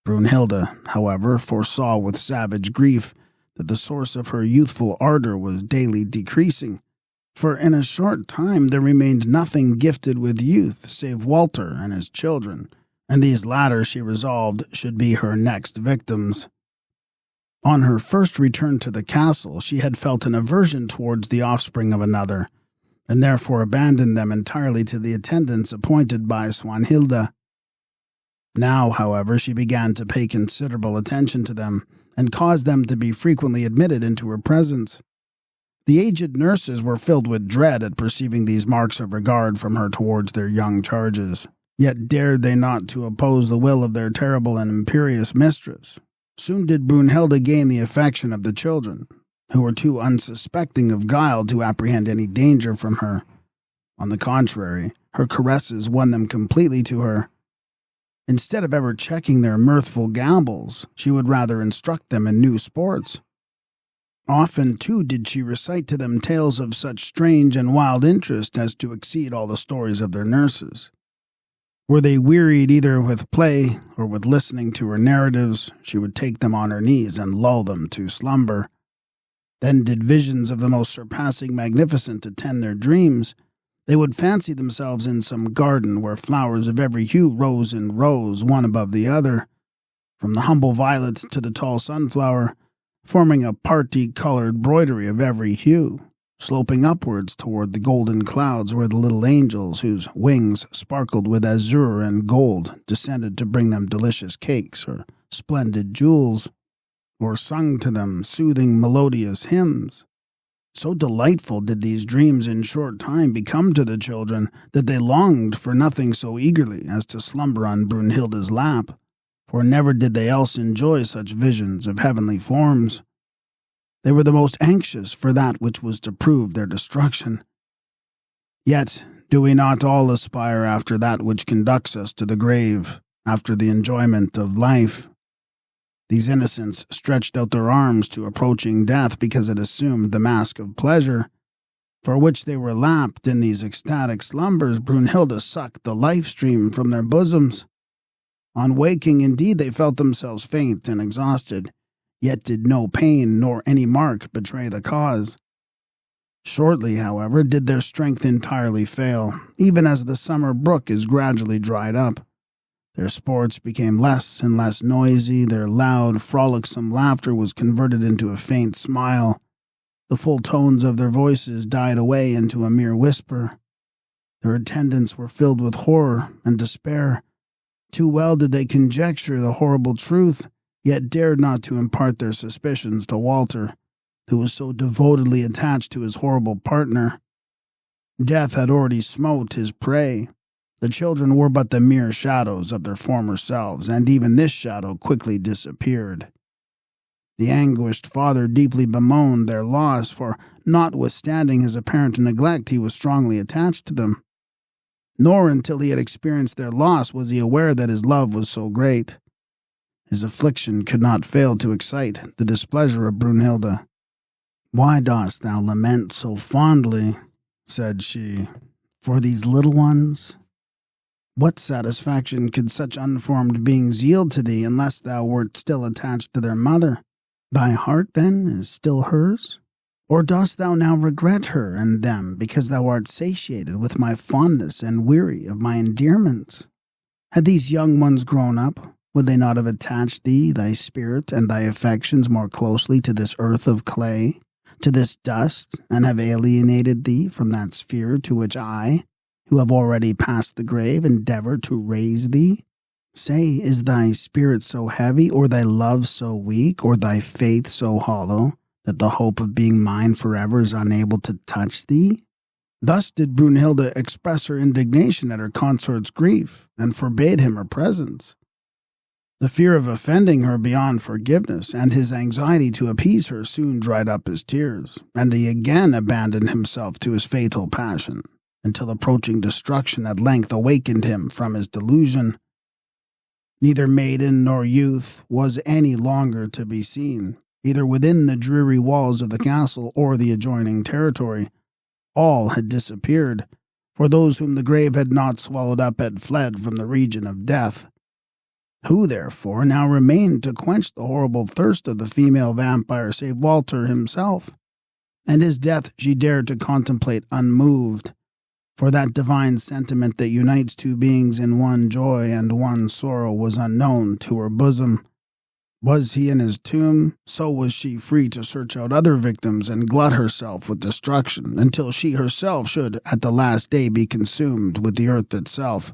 Brunhilda, however, foresaw with savage grief that the source of her youthful ardor was daily decreasing, for in a short time there remained nothing gifted with youth save Walter and his children, and these latter she resolved should be her next victims. On her first return to the castle, she had felt an aversion towards the offspring of another, and therefore abandoned them entirely to the attendants appointed by Swanhilda. Now, however, she began to pay considerable attention to them, and caused them to be frequently admitted into her presence. The aged nurses were filled with dread at perceiving these marks of regard from her towards their young charges. Yet dared they not to oppose the will of their terrible and imperious mistress. Soon did Brunhilda gain the affection of the children, who were too unsuspecting of guile to apprehend any danger from her. On the contrary, her caresses won them completely to her. Instead of ever checking their mirthful gambols, she would rather instruct them in new sports. Often, too, did she recite to them tales of such strange and wild interest as to exceed all the stories of their nurses. Were they wearied either with play or with listening to her narratives, she would take them on her knees and lull them to slumber. Then did visions of the most surpassing magnificence attend their dreams. They would fancy themselves in some garden where flowers of every hue rose in rows, one above the other, from the humble violet to the tall sunflower, forming a party-colored broidery of every hue. Sloping upwards toward the golden clouds were the little angels whose wings sparkled with azure and gold, descended to bring them delicious cakes or splendid jewels, or sung to them soothing melodious hymns. So delightful did these dreams in short time become to the children that they longed for nothing so eagerly as to slumber on Brunhilda's lap, for never did they else enjoy such visions of heavenly forms. They were the most anxious for that which was to prove their destruction. Yet do we not all aspire after that which conducts us to the grave, after the enjoyment of life? These innocents stretched out their arms to approaching death because it assumed the mask of pleasure, for which they were lapped in these ecstatic slumbers. Brunhilda sucked the life-stream from their bosoms. On waking, indeed, they felt themselves faint and exhausted, yet did no pain nor any mark betray the cause. Shortly, however, did their strength entirely fail, even as the summer brook is gradually dried up. Their sports became less and less noisy, their loud, frolicsome laughter was converted into a faint smile, the full tones of their voices died away into a mere whisper. Their attendants were filled with horror and despair. Too well did they conjecture the horrible truth, yet dared not to impart their suspicions to Walter, who was so devotedly attached to his horrible partner. Death had already smote his prey. The children were but the mere shadows of their former selves, and even this shadow quickly disappeared. The anguished father deeply bemoaned their loss, for notwithstanding his apparent neglect, he was strongly attached to them. Nor until he had experienced their loss was he aware that his love was so great. His affliction could not fail to excite the displeasure of Brunhilda. "Why dost thou lament so fondly," said she, "for these little ones? What satisfaction could such unformed beings yield to thee unless thou wert still attached to their mother? Thy heart, then, is still hers? Or dost thou now regret her and them because thou art satiated with my fondness and weary of my endearments? Had these young ones grown up, would they not have attached thee, thy spirit, and thy affections more closely to this earth of clay, to this dust, and have alienated thee from that sphere to which I, who have already passed the grave, endeavor to raise thee? Say, is thy spirit so heavy, or thy love so weak, or thy faith so hollow, that the hope of being mine forever is unable to touch thee?" Thus did Brunhilda express her indignation at her consort's grief, and forbade him her presence. The fear of offending her beyond forgiveness, and his anxiety to appease her, soon dried up his tears, and he again abandoned himself to his fatal passion, until approaching destruction at length awakened him from his delusion. Neither maiden nor youth was any longer to be seen, either within the dreary walls of the castle or the adjoining territory. All had disappeared, for those whom the grave had not swallowed up had fled from the region of death. Who, therefore, now remained to quench the horrible thirst of the female vampire save Walter himself? And his death she dared to contemplate unmoved, for that divine sentiment that unites two beings in one joy and one sorrow was unknown to her bosom. Was he in his tomb, so was she free to search out other victims and glut herself with destruction, until she herself should at the last day be consumed with the earth itself.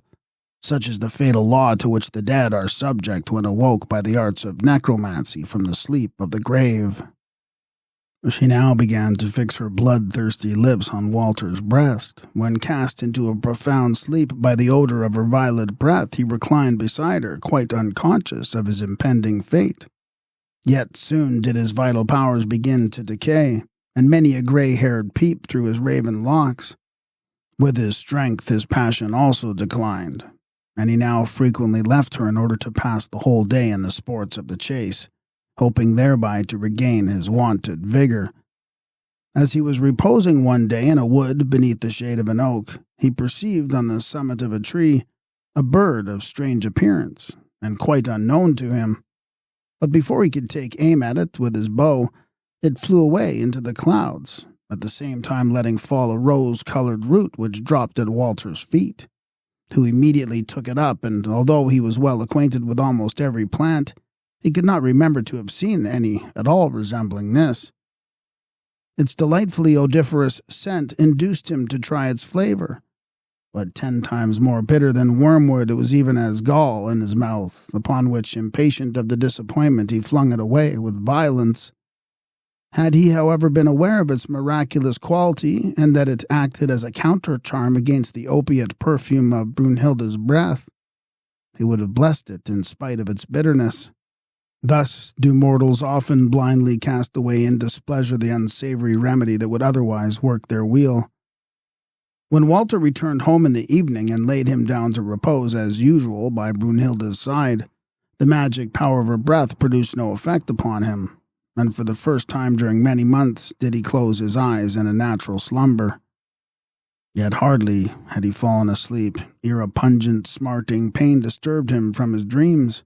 such is the fatal law to which the dead are subject when awoke by the arts of necromancy from the sleep of the grave. She now began to fix her bloodthirsty lips on Walter's breast. When cast into a profound sleep by the odor of her violet breath, he reclined beside her, quite unconscious of his impending fate. Yet soon did his vital powers begin to decay, and many a gray-haired peep through his raven locks. With his strength his passion also declined, and he now frequently left her in order to pass the whole day in the sports of the chase, hoping thereby to regain his wonted vigor. As he was reposing one day in a wood beneath the shade of an oak, he perceived on the summit of a tree a bird of strange appearance, and quite unknown to him. But before he could take aim at it with his bow, it flew away into the clouds, at the same time letting fall a rose-colored root which dropped at Walter's feet, who immediately took it up, and although he was well acquainted with almost every plant, he could not remember to have seen any at all resembling this. Its delightfully odoriferous scent induced him to try its flavor, but 10 times more bitter than wormwood, it was even as gall in his mouth, upon which, impatient of the disappointment, he flung it away with violence. Had he, however, been aware of its miraculous quality, and that it acted as a counter-charm against the opiate perfume of Brunhilda's breath, he would have blessed it in spite of its bitterness. Thus do mortals often blindly cast away in displeasure the unsavory remedy that would otherwise work their weal. When Walter returned home in the evening and laid him down to repose as usual by Brunhilda's side, the magic power of her breath produced no effect upon him, and for the first time during many months did he close his eyes in a natural slumber. Yet hardly had he fallen asleep ere a pungent, smarting pain disturbed him from his dreams,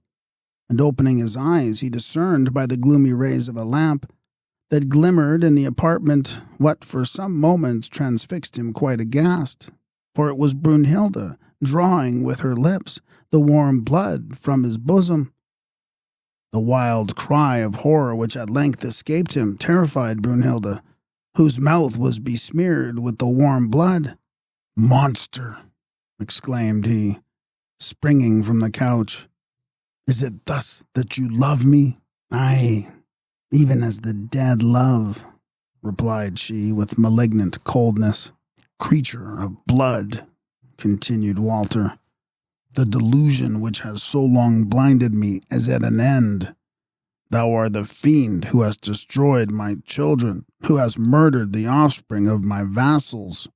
and opening his eyes he discerned by the gloomy rays of a lamp that glimmered in the apartment what for some moments transfixed him quite aghast, for it was Brunhilda drawing with her lips the warm blood from his bosom. The wild cry of horror which at length escaped him terrified Brunhilda, whose mouth was besmeared with the warm blood. "Monster!" exclaimed he, springing from the couch. "Is it thus that you love me?" "Aye, even as the dead love," replied she with malignant coldness. "Creature of blood," continued Walter, "the delusion which has so long blinded me is at an end. Thou art the fiend who has destroyed my children, who has murdered the offspring of my vassals."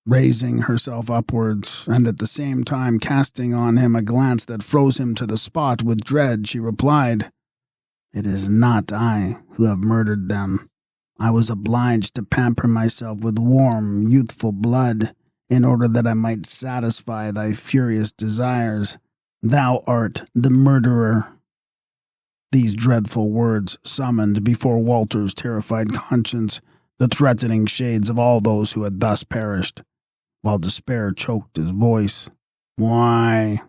Raising herself upwards, and at the same time casting on him a glance that froze him to the spot with dread, she replied, "It is not I who have murdered them. I was obliged to pamper myself with warm, youthful blood, in order that I might satisfy thy furious desires. Thou art the murderer." These dreadful words summoned before Walter's terrified conscience the threatening shades of all those who had thus perished, while despair choked his voice. "Why,"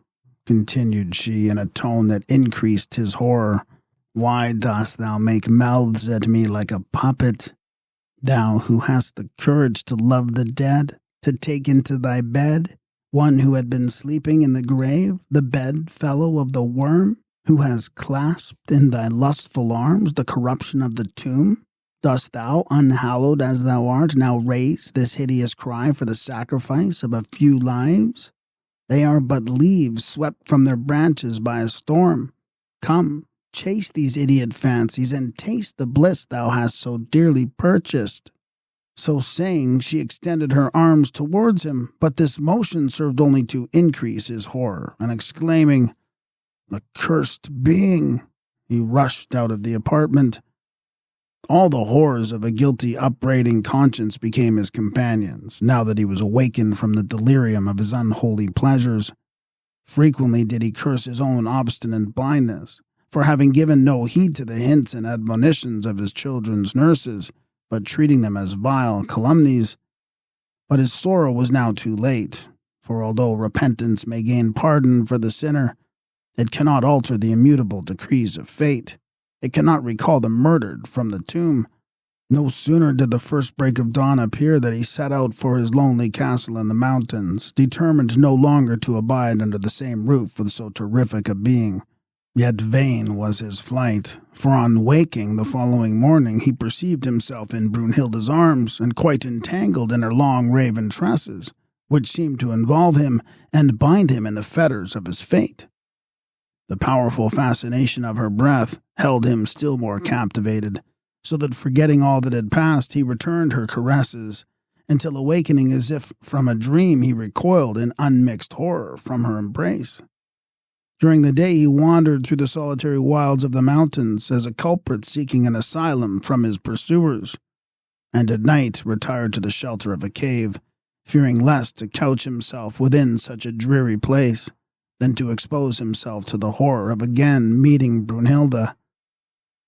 continued she in a tone that increased his horror, "why dost thou make mouths at me like a puppet? Thou who hast the courage to love the dead, to take into thy bed one who had been sleeping in the grave, the bedfellow of the worm, who has clasped in thy lustful arms the corruption of the tomb? Dost thou, unhallowed as thou art, now raise this hideous cry for the sacrifice of a few lives? They are but leaves swept from their branches by a storm. Come, chase these idiot fancies, and taste the bliss thou hast so dearly purchased." So saying, she extended her arms towards him, but this motion served only to increase his horror, and exclaiming, "Accursed being!" he rushed out of the apartment. All the horrors of a guilty, upbraiding conscience became his companions, now that he was awakened from the delirium of his unholy pleasures. Frequently did he curse his own obstinate blindness, for having given no heed to the hints and admonitions of his children's nurses, but treating them as vile calumnies. But his sorrow was now too late, for although repentance may gain pardon for the sinner, it cannot alter the immutable decrees of fate. It cannot recall the murdered from the tomb. No sooner did the first break of dawn appear than he set out for his lonely castle in the mountains, determined no longer to abide under the same roof with so terrific a being. Yet vain was his flight, for on waking the following morning he perceived himself in Brunhilda's arms and quite entangled in her long raven tresses, which seemed to involve him and bind him in the fetters of his fate. The powerful fascination of her breath held him still more captivated, so that forgetting all that had passed, he returned her caresses, until awakening as if from a dream he recoiled in unmixed horror from her embrace. During the day he wandered through the solitary wilds of the mountains as a culprit seeking an asylum from his pursuers, and at night retired to the shelter of a cave, fearing less to couch himself within such a dreary place than to expose himself to the horror of again meeting Brunhilda.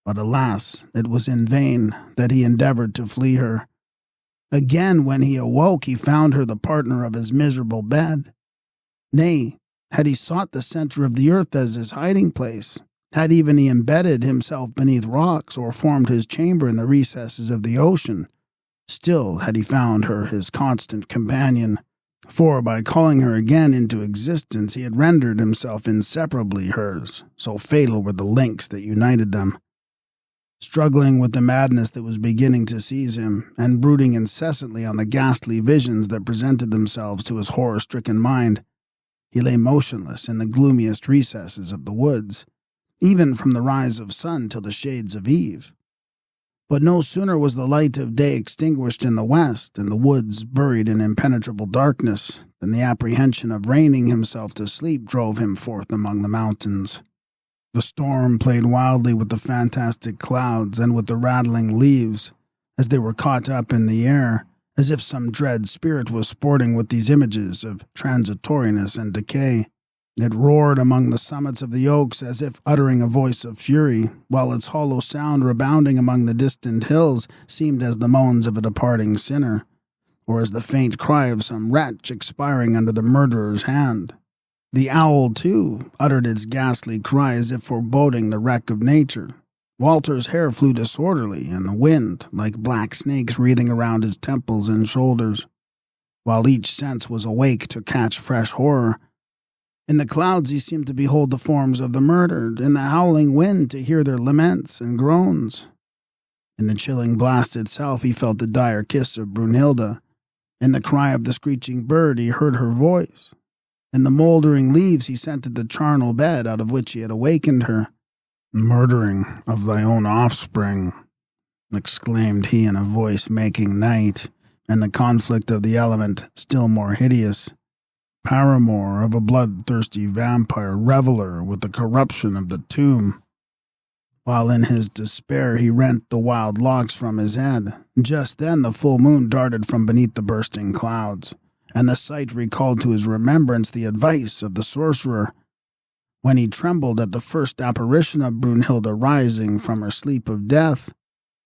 But alas, it was in vain that he endeavored to flee her. Again, when he awoke, he found her the partner of his miserable bed. Nay, had he sought the center of the earth as his hiding place, had even he embedded himself beneath rocks or formed his chamber in the recesses of the ocean, still had he found her his constant companion, for by calling her again into existence he had rendered himself inseparably hers, so fatal were the links that united them. Struggling with the madness that was beginning to seize him, and brooding incessantly on the ghastly visions that presented themselves to his horror-stricken mind, he lay motionless in the gloomiest recesses of the woods, even from the rise of sun till the shades of eve. But no sooner was the light of day extinguished in the west, and the woods buried in impenetrable darkness, than the apprehension of reining himself to sleep drove him forth among the mountains. The storm played wildly with the fantastic clouds and with the rattling leaves, as they were caught up in the air, as if some dread spirit was sporting with these images of transitoriness and decay. It roared among the summits of the oaks as if uttering a voice of fury, while its hollow sound rebounding among the distant hills seemed as the moans of a departing sinner, or as the faint cry of some wretch expiring under the murderer's hand. The owl, too, uttered its ghastly cry as if foreboding the wreck of nature. Walter's hair flew disorderly in the wind, like black snakes wreathing around his temples and shoulders, while each sense was awake to catch fresh horror. In the clouds he seemed to behold the forms of the murdered, in the howling wind to hear their laments and groans. In the chilling blast itself he felt the dire kiss of Brunhilda. In the cry of the screeching bird he heard her voice. In the mouldering leaves he scented the charnel bed out of which he had awakened her. "Murdering of thy own offspring," exclaimed he in a voice making night, and the conflict of the element still more hideous. Paramour of a bloodthirsty vampire, reveller with the corruption of the tomb. While in his despair he rent the wild locks from his head, just then the full moon darted from beneath the bursting clouds, and the sight recalled to his remembrance the advice of the sorcerer, when he trembled at the first apparition of Brunhilda rising from her sleep of death,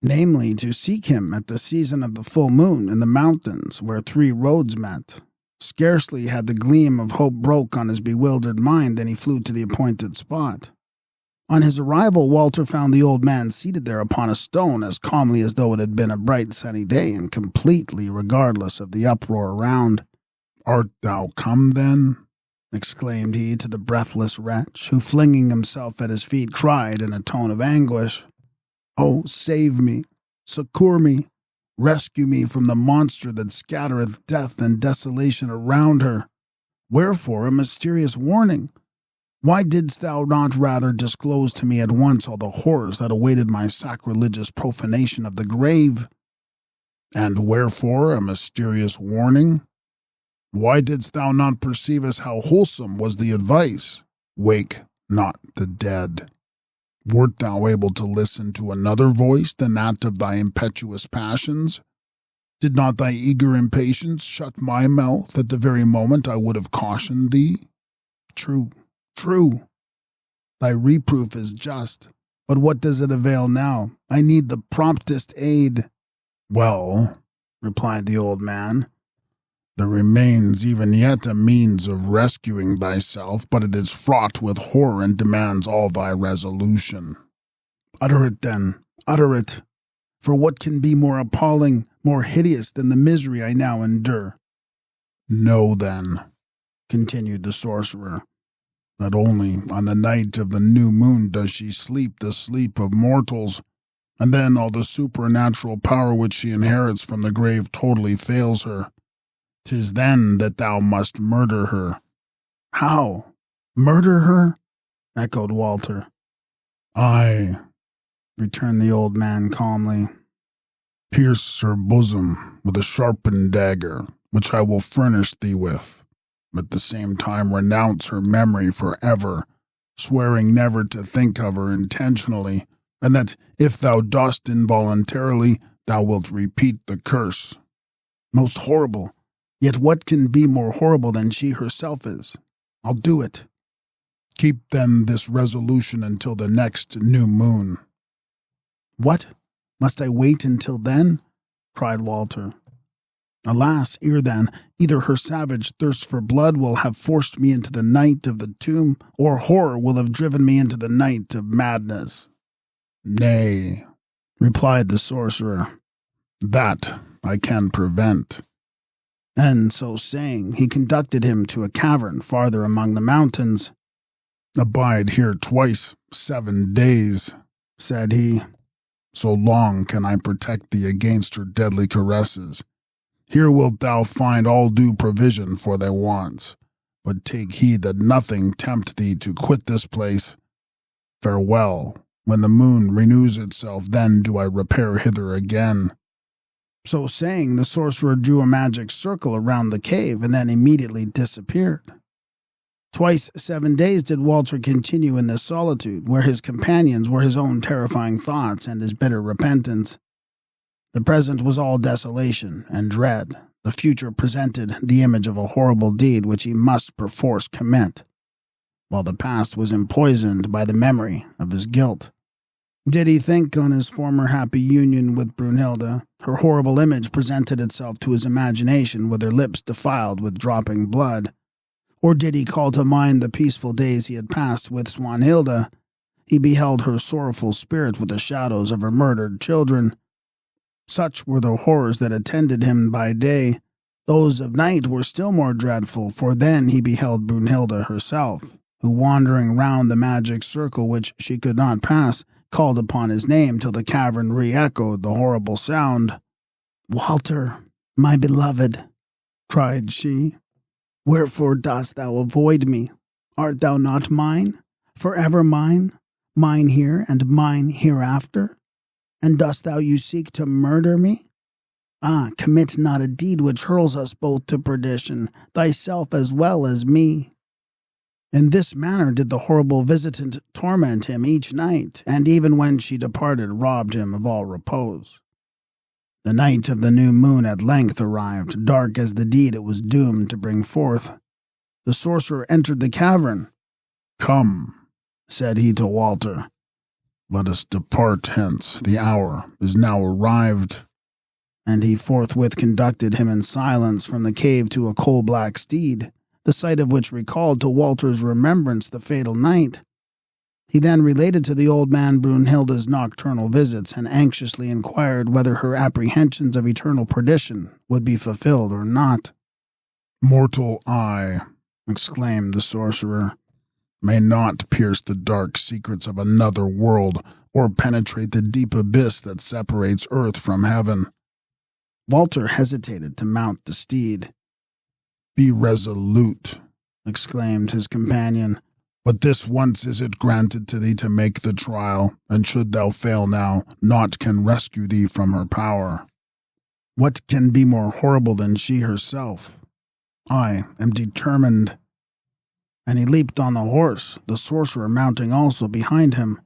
namely to seek him at the season of the full moon in the mountains where 3 roads met. Scarcely had the gleam of hope broke on his bewildered mind than he flew to the appointed spot. On his arrival, Walter found the old man seated there upon a stone as calmly as though it had been a bright sunny day and completely regardless of the uproar around. "Art thou come, then?" exclaimed he to the breathless wretch, who, flinging himself at his feet, cried in a tone of anguish, "Oh, save me, succour me, rescue me from the monster that scattereth death and desolation around her. Wherefore a mysterious warning? Why didst thou not rather disclose to me at once all the horrors that awaited my sacrilegious profanation of the grave?" "And wherefore a mysterious warning? Why didst thou not perceive as how wholesome was the advice? Wake not the dead. Wert thou able to listen to another voice than that of thy impetuous passions? Did not thy eager impatience shut my mouth at the very moment I would have cautioned thee?" True. Thy reproof is just, but what does it avail now? I need the promptest aid. "Well," replied the old man, "there remains even yet a means of rescuing thyself, but it is fraught with horror and demands all thy resolution." "Utter it then, utter it, For what can be more appalling, more hideous than the misery I now endure? Know, then," continued the sorcerer, "that only on the night of the new moon does she sleep the sleep of mortals, and then all the supernatural power which she inherits from the grave totally fails her. 'Tis then that thou must murder her." "How? Murder her?" echoed Walter. "Aye," returned the old man calmly. "pierce her bosom with a sharpened dagger, which I will furnish thee with. At the same time renounce her memory forever, swearing never to think of her intentionally, and that if thou dost involuntarily, thou wilt repeat the curse." "Most horrible. Yet what can be more horrible than she herself is? I'll do it." "Keep then this resolution until the next new moon." "What? Must I wait until then?" cried Walter. "Alas, ere then, either her savage thirst for blood will have forced me into the night of the tomb, or horror will have driven me into the night of madness." "Nay," replied the sorcerer, "that I can prevent." And so saying, he conducted him to a cavern farther among the mountains. "Abide here twice 7 days," said he. "So long can I protect thee against her deadly caresses. Here wilt thou find all due provision for thy wants, but take heed that nothing tempt thee to quit this place. Farewell. When the moon renews itself, then do I repair hither again." So saying, the sorcerer drew a magic circle around the cave and then immediately disappeared. Twice 7 days did Walter continue in this solitude, where his companions were his own terrifying thoughts and his bitter repentance. The present was all desolation and dread. The future presented the image of a horrible deed which he must perforce commit, while the past was empoisoned by the memory of his guilt. Did he think on his former happy union with Brunhilda? Her horrible image presented itself to his imagination with her lips defiled with dropping blood. Or did he call to mind the peaceful days he had passed with Swanhilda? He beheld her sorrowful spirit with the shadows of her murdered children. Such were the horrors that attended him by day. Those of night were still more dreadful, for then he beheld Brunhilda herself, who, wandering round the magic circle which she could not pass, called upon his name till the cavern re-echoed the horrible sound. "Walter, my beloved," cried she, "wherefore dost thou avoid me? Art thou not mine? Forever mine? Mine here and mine hereafter? And dost thou seek to murder me? Ah, commit not a deed which hurls us both to perdition, thyself as well as me." In this manner did the horrible visitant torment him each night, and even when she departed robbed him of all repose. The night of the new moon at length arrived, dark as the deed it was doomed to bring forth. The sorcerer entered the cavern. "Come," said he to Walter, "let us depart hence. The hour is now arrived." And he forthwith conducted him in silence from the cave to a coal-black steed, the sight of which recalled to Walter's remembrance the fatal night. He then related to the old man Brunhilda's nocturnal visits and anxiously inquired whether her apprehensions of eternal perdition would be fulfilled or not. "Mortal eye," exclaimed the sorcerer, "may not pierce the dark secrets of another world or penetrate the deep abyss that separates earth from heaven." Walter hesitated to mount the steed. "Be resolute," exclaimed his companion. "But this once is it granted to thee to make the trial, and should thou fail now, naught can rescue thee from her power." "What can be more horrible than she herself? I am determined." And he leaped on the horse, the sorcerer mounting also behind him.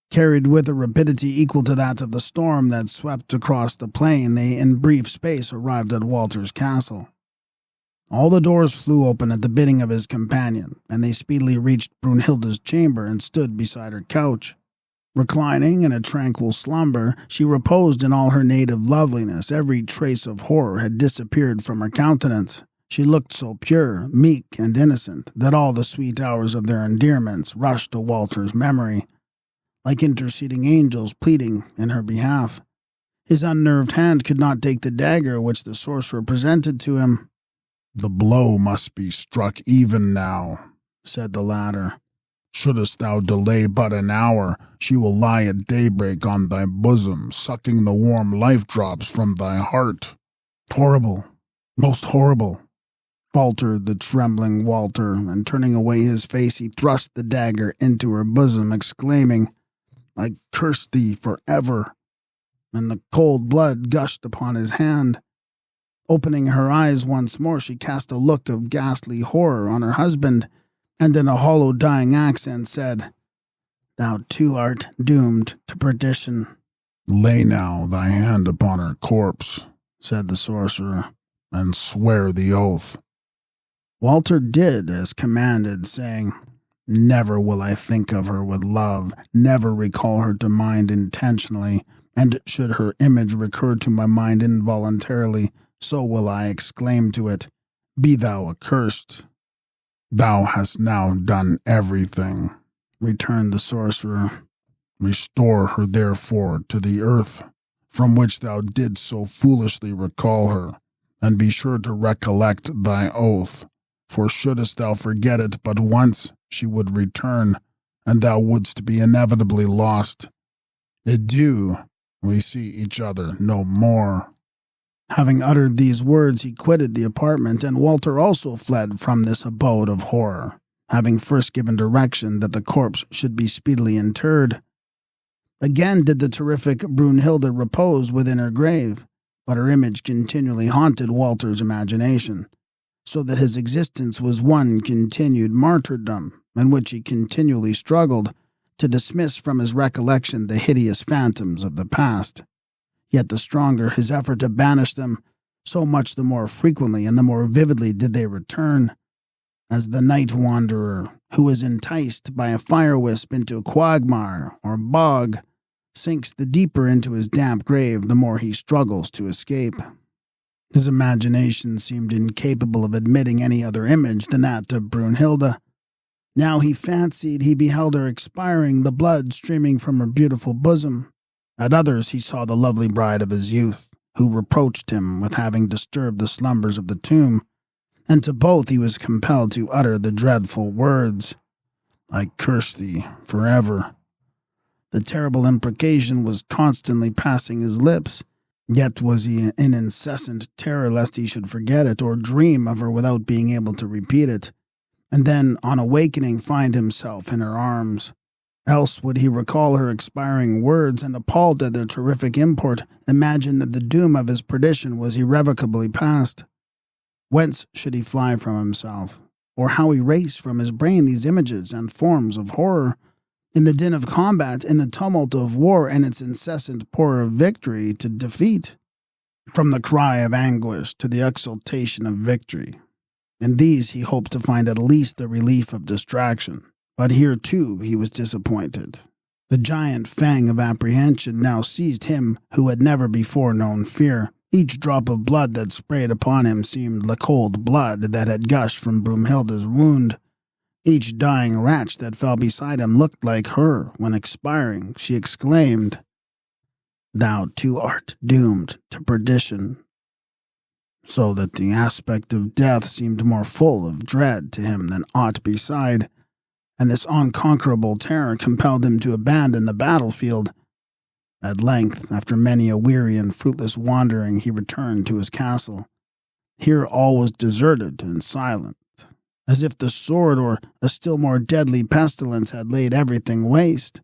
Carried with a rapidity equal to that of the storm that swept across the plain, they in brief space arrived at Walter's castle. All the doors flew open at the bidding of his companion, and they speedily reached Brunhilda's chamber and stood beside her couch. Reclining in a tranquil slumber, she reposed in all her native loveliness. Every trace of horror had disappeared from her countenance. She looked so pure, meek, and innocent that all the sweet hours of their endearments rushed to Walter's memory. like interceding angels pleading in her behalf. His unnerved hand could not take the dagger which the sorcerer presented to him. "The blow must be struck even now," said the latter. "Shouldst thou delay but an hour, she will lie at daybreak on thy bosom, sucking the warm life drops from thy heart." "Horrible, most horrible," faltered the trembling Walter, and turning away his face, he thrust the dagger into her bosom, exclaiming, "I curse thee forever." And the cold blood gushed upon his hand. Opening her eyes once more, she cast a look of ghastly horror on her husband, and in a hollow dying accent said, "Thou too art doomed to perdition." "Lay now thy hand upon her corpse," said the sorcerer, "and swear the oath." Walter did as commanded, saying, "Never will I think of her with love, never recall her to mind intentionally, and should her image recur to my mind involuntarily, so will I exclaim to it, Be thou accursed." "Thou hast now done everything," returned the sorcerer. "Restore her therefore to the earth, from which thou didst so foolishly recall her, and be sure to recollect thy oath, for shouldst thou forget it but once, she would return, and thou wouldst be inevitably lost. Adieu, we see each other no more." Having uttered these words, he quitted the apartment, and Walter also fled from this abode of horror, having first given direction that the corpse should be speedily interred. Again did the terrific Brunhilda repose within her grave, but her image continually haunted Walter's imagination, so that his existence was one continued martyrdom, in which he continually struggled to dismiss from his recollection the hideous phantoms of the past. Yet the stronger his effort to banish them, so much the more frequently and the more vividly did they return, as the night wanderer, who is enticed by a fire-wisp into a quagmire or bog, sinks the deeper into his damp grave the more he struggles to escape. His imagination seemed incapable of admitting any other image than that of Brunhilda. Now he fancied he beheld her expiring, the blood streaming from her beautiful bosom. At others he saw the lovely bride of his youth, who reproached him with having disturbed the slumbers of the tomb, and to both he was compelled to utter the dreadful words, "I curse thee forever." The terrible imprecation was constantly passing his lips, yet was he in incessant terror lest he should forget it or dream of her without being able to repeat it, and then on awakening find himself in her arms. Else would he recall her expiring words, and appalled at their terrific import, imagine that the doom of his perdition was irrevocably past. Whence should he fly from himself, or how erase from his brain these images and forms of horror? In the din of combat, in the tumult of war, and its incessant pour of victory to defeat, from the cry of anguish to the exultation of victory. In these he hoped to find at least the relief of distraction. But here, too, he was disappointed. The giant fang of apprehension now seized him who had never before known fear. Each drop of blood that sprayed upon him seemed the cold blood that had gushed from Brunhilda's wound. Each dying wretch that fell beside him looked like her when, expiring, she exclaimed, "Thou too art doomed to perdition," so that the aspect of death seemed more full of dread to him than aught beside, and this unconquerable terror compelled him to abandon the battlefield. At length, after many a weary and fruitless wandering, he returned to his castle. Here all was deserted and silent, as if the sword or a still more deadly pestilence had laid everything waste.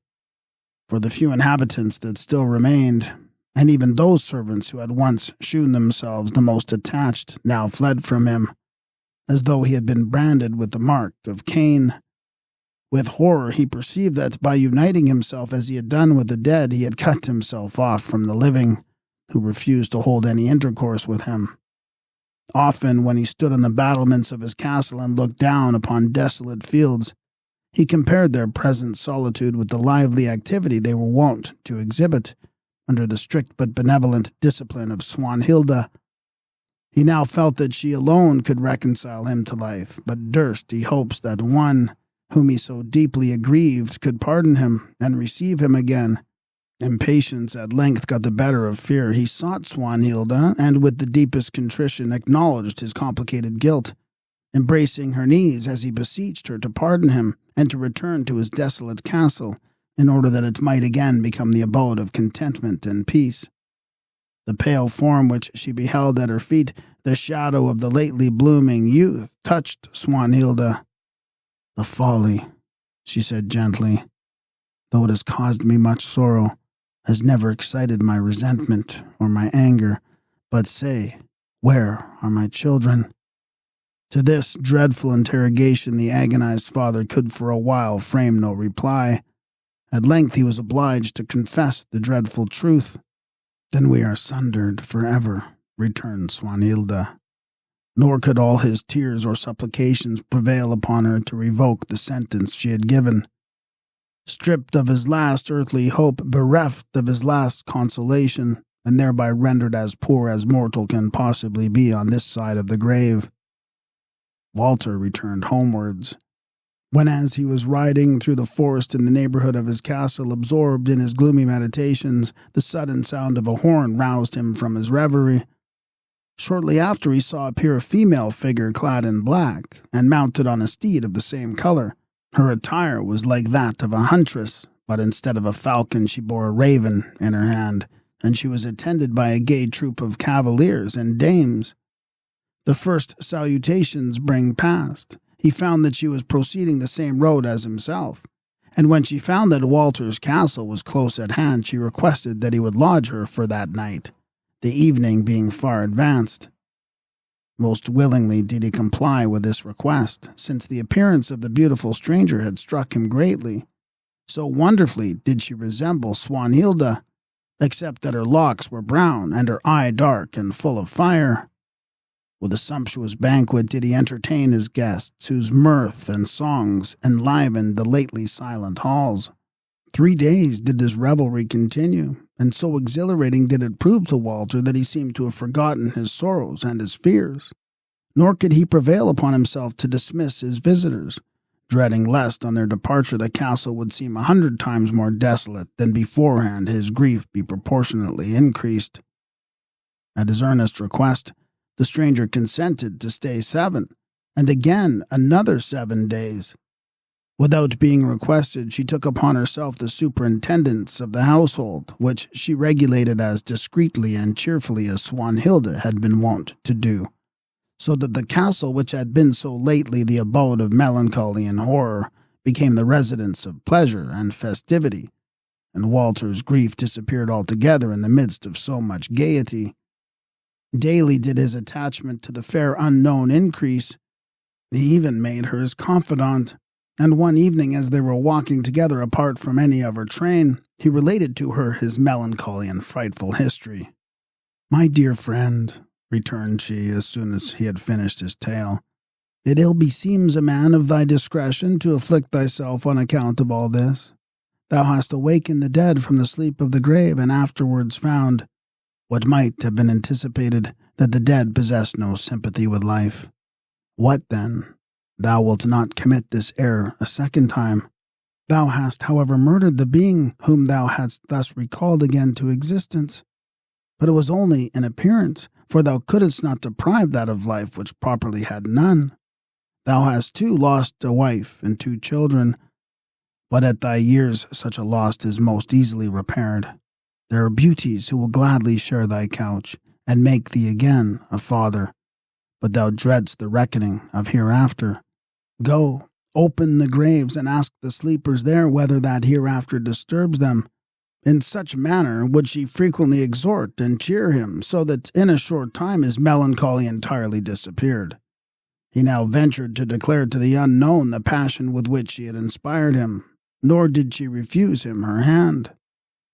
For the few inhabitants that still remained, and even those servants who had once shewn themselves the most attached, now fled from him, as though he had been branded with the mark of Cain. With horror he perceived that by uniting himself as he had done with the dead, he had cut himself off from the living, who refused to hold any intercourse with him. Often, when he stood on the battlements of his castle and looked down upon desolate fields, he compared their present solitude with the lively activity they were wont to exhibit under the strict but benevolent discipline of Swanhilda. He now felt that she alone could reconcile him to life, but durst he hopes that one, whom he so deeply aggrieved, could pardon him and receive him again. Impatience at length got the better of fear. He sought Swanhilda, and with the deepest contrition acknowledged his complicated guilt, embracing her knees as he beseeched her to pardon him and to return to his desolate castle, in order that it might again become the abode of contentment and peace. The pale form which she beheld at her feet, the shadow of the lately blooming youth, touched Swanhilda. "The folly," she said gently, "though it has caused me much sorrow, has never excited my resentment or my anger. But say, where are my children?" To this dreadful interrogation the agonized father could for a while frame no reply. At length he was obliged to confess the dreadful truth. "Then we are sundered forever," returned Swanhilda. Nor could all his tears or supplications prevail upon her to revoke the sentence she had given. Stripped of his last earthly hope, bereft of his last consolation, and thereby rendered as poor as mortal can possibly be on this side of the grave, Walter returned homewards. When, as he was riding through the forest in the neighborhood of his castle, absorbed in his gloomy meditations, the sudden sound of a horn roused him from his reverie. Shortly after he saw appear a female figure clad in black, and mounted on a steed of the same color. Her attire was like that of a huntress, but instead of a falcon she bore a raven in her hand, and she was attended by a gay troop of cavaliers and dames. The first salutations being past, he found that she was proceeding the same road as himself, and when she found that Walter's castle was close at hand, she requested that he would lodge her for that night, the evening being far advanced. Most willingly did he comply with this request, since the appearance of the beautiful stranger had struck him greatly. So wonderfully did she resemble Swanhilda, except that her locks were brown and her eye dark and full of fire. With a sumptuous banquet did he entertain his guests, whose mirth and songs enlivened the lately silent halls. 3 days did this revelry continue, and so exhilarating did it prove to Walter that he seemed to have forgotten his sorrows and his fears. Nor could he prevail upon himself to dismiss his visitors, dreading lest on their departure the castle would seem 100 times more desolate than beforehand his grief be proportionately increased. At his earnest request, the stranger consented to stay 7, and again another 7 days. Without being requested, she took upon herself the superintendence of the household, which she regulated as discreetly and cheerfully as Swanhilda had been wont to do, so that the castle, which had been so lately the abode of melancholy and horror, became the residence of pleasure and festivity, and Walter's grief disappeared altogether in the midst of so much gaiety. Daily did his attachment to the fair unknown increase. He even made her his confidant, and one evening as they were walking together apart from any of her train, he related to her his melancholy and frightful history. "My dear friend," returned she as soon as he had finished his tale, "it ill beseems a man of thy discretion to afflict thyself on account of all this. Thou hast awakened the dead from the sleep of the grave, and afterwards found, what might have been anticipated, that the dead possess no sympathy with life. What then? Thou wilt not commit this error a second time. Thou hast, however, murdered the being whom thou hadst thus recalled again to existence. But it was only in appearance, for thou couldst not deprive that of life which properly had none. Thou hast too lost a wife and 2 children, but at thy years such a loss is most easily repaired. There are beauties who will gladly share thy couch, and make thee again a father, but thou dreadst the reckoning of hereafter. Go, open the graves, and ask the sleepers there whether that hereafter disturbs them. In such manner would she frequently exhort and cheer him, so that in a short time his melancholy entirely disappeared. He now ventured to declare to the unknown the passion with which she had inspired him, nor did she refuse him her hand.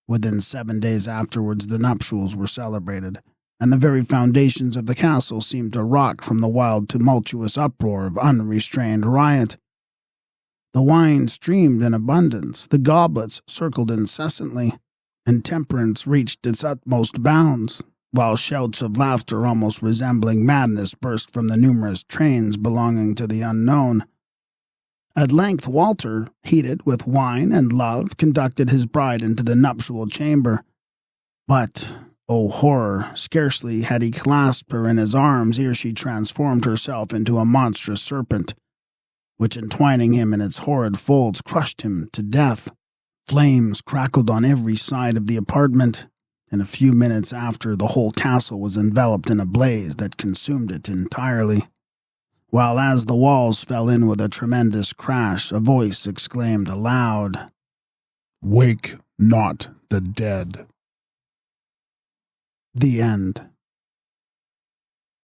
Within 7 days afterwards the nuptials were celebrated, and the very foundations of the castle seemed to rock from the wild tumultuous uproar of unrestrained riot. The wine streamed in abundance, the goblets circled incessantly, and temperance reached its utmost bounds, while shouts of laughter almost resembling madness burst from the numerous trains belonging to the unknown. At length Walter, heated with wine and love, conducted his bride into the nuptial chamber. But, O horror, scarcely had he clasped her in his arms ere she transformed herself into a monstrous serpent, which entwining him in its horrid folds crushed him to death. Flames crackled on every side of the apartment, and a few minutes after the whole castle was enveloped in a blaze that consumed it entirely. While as the walls fell in with a tremendous crash, a voice exclaimed aloud, "Wake not the dead." The end.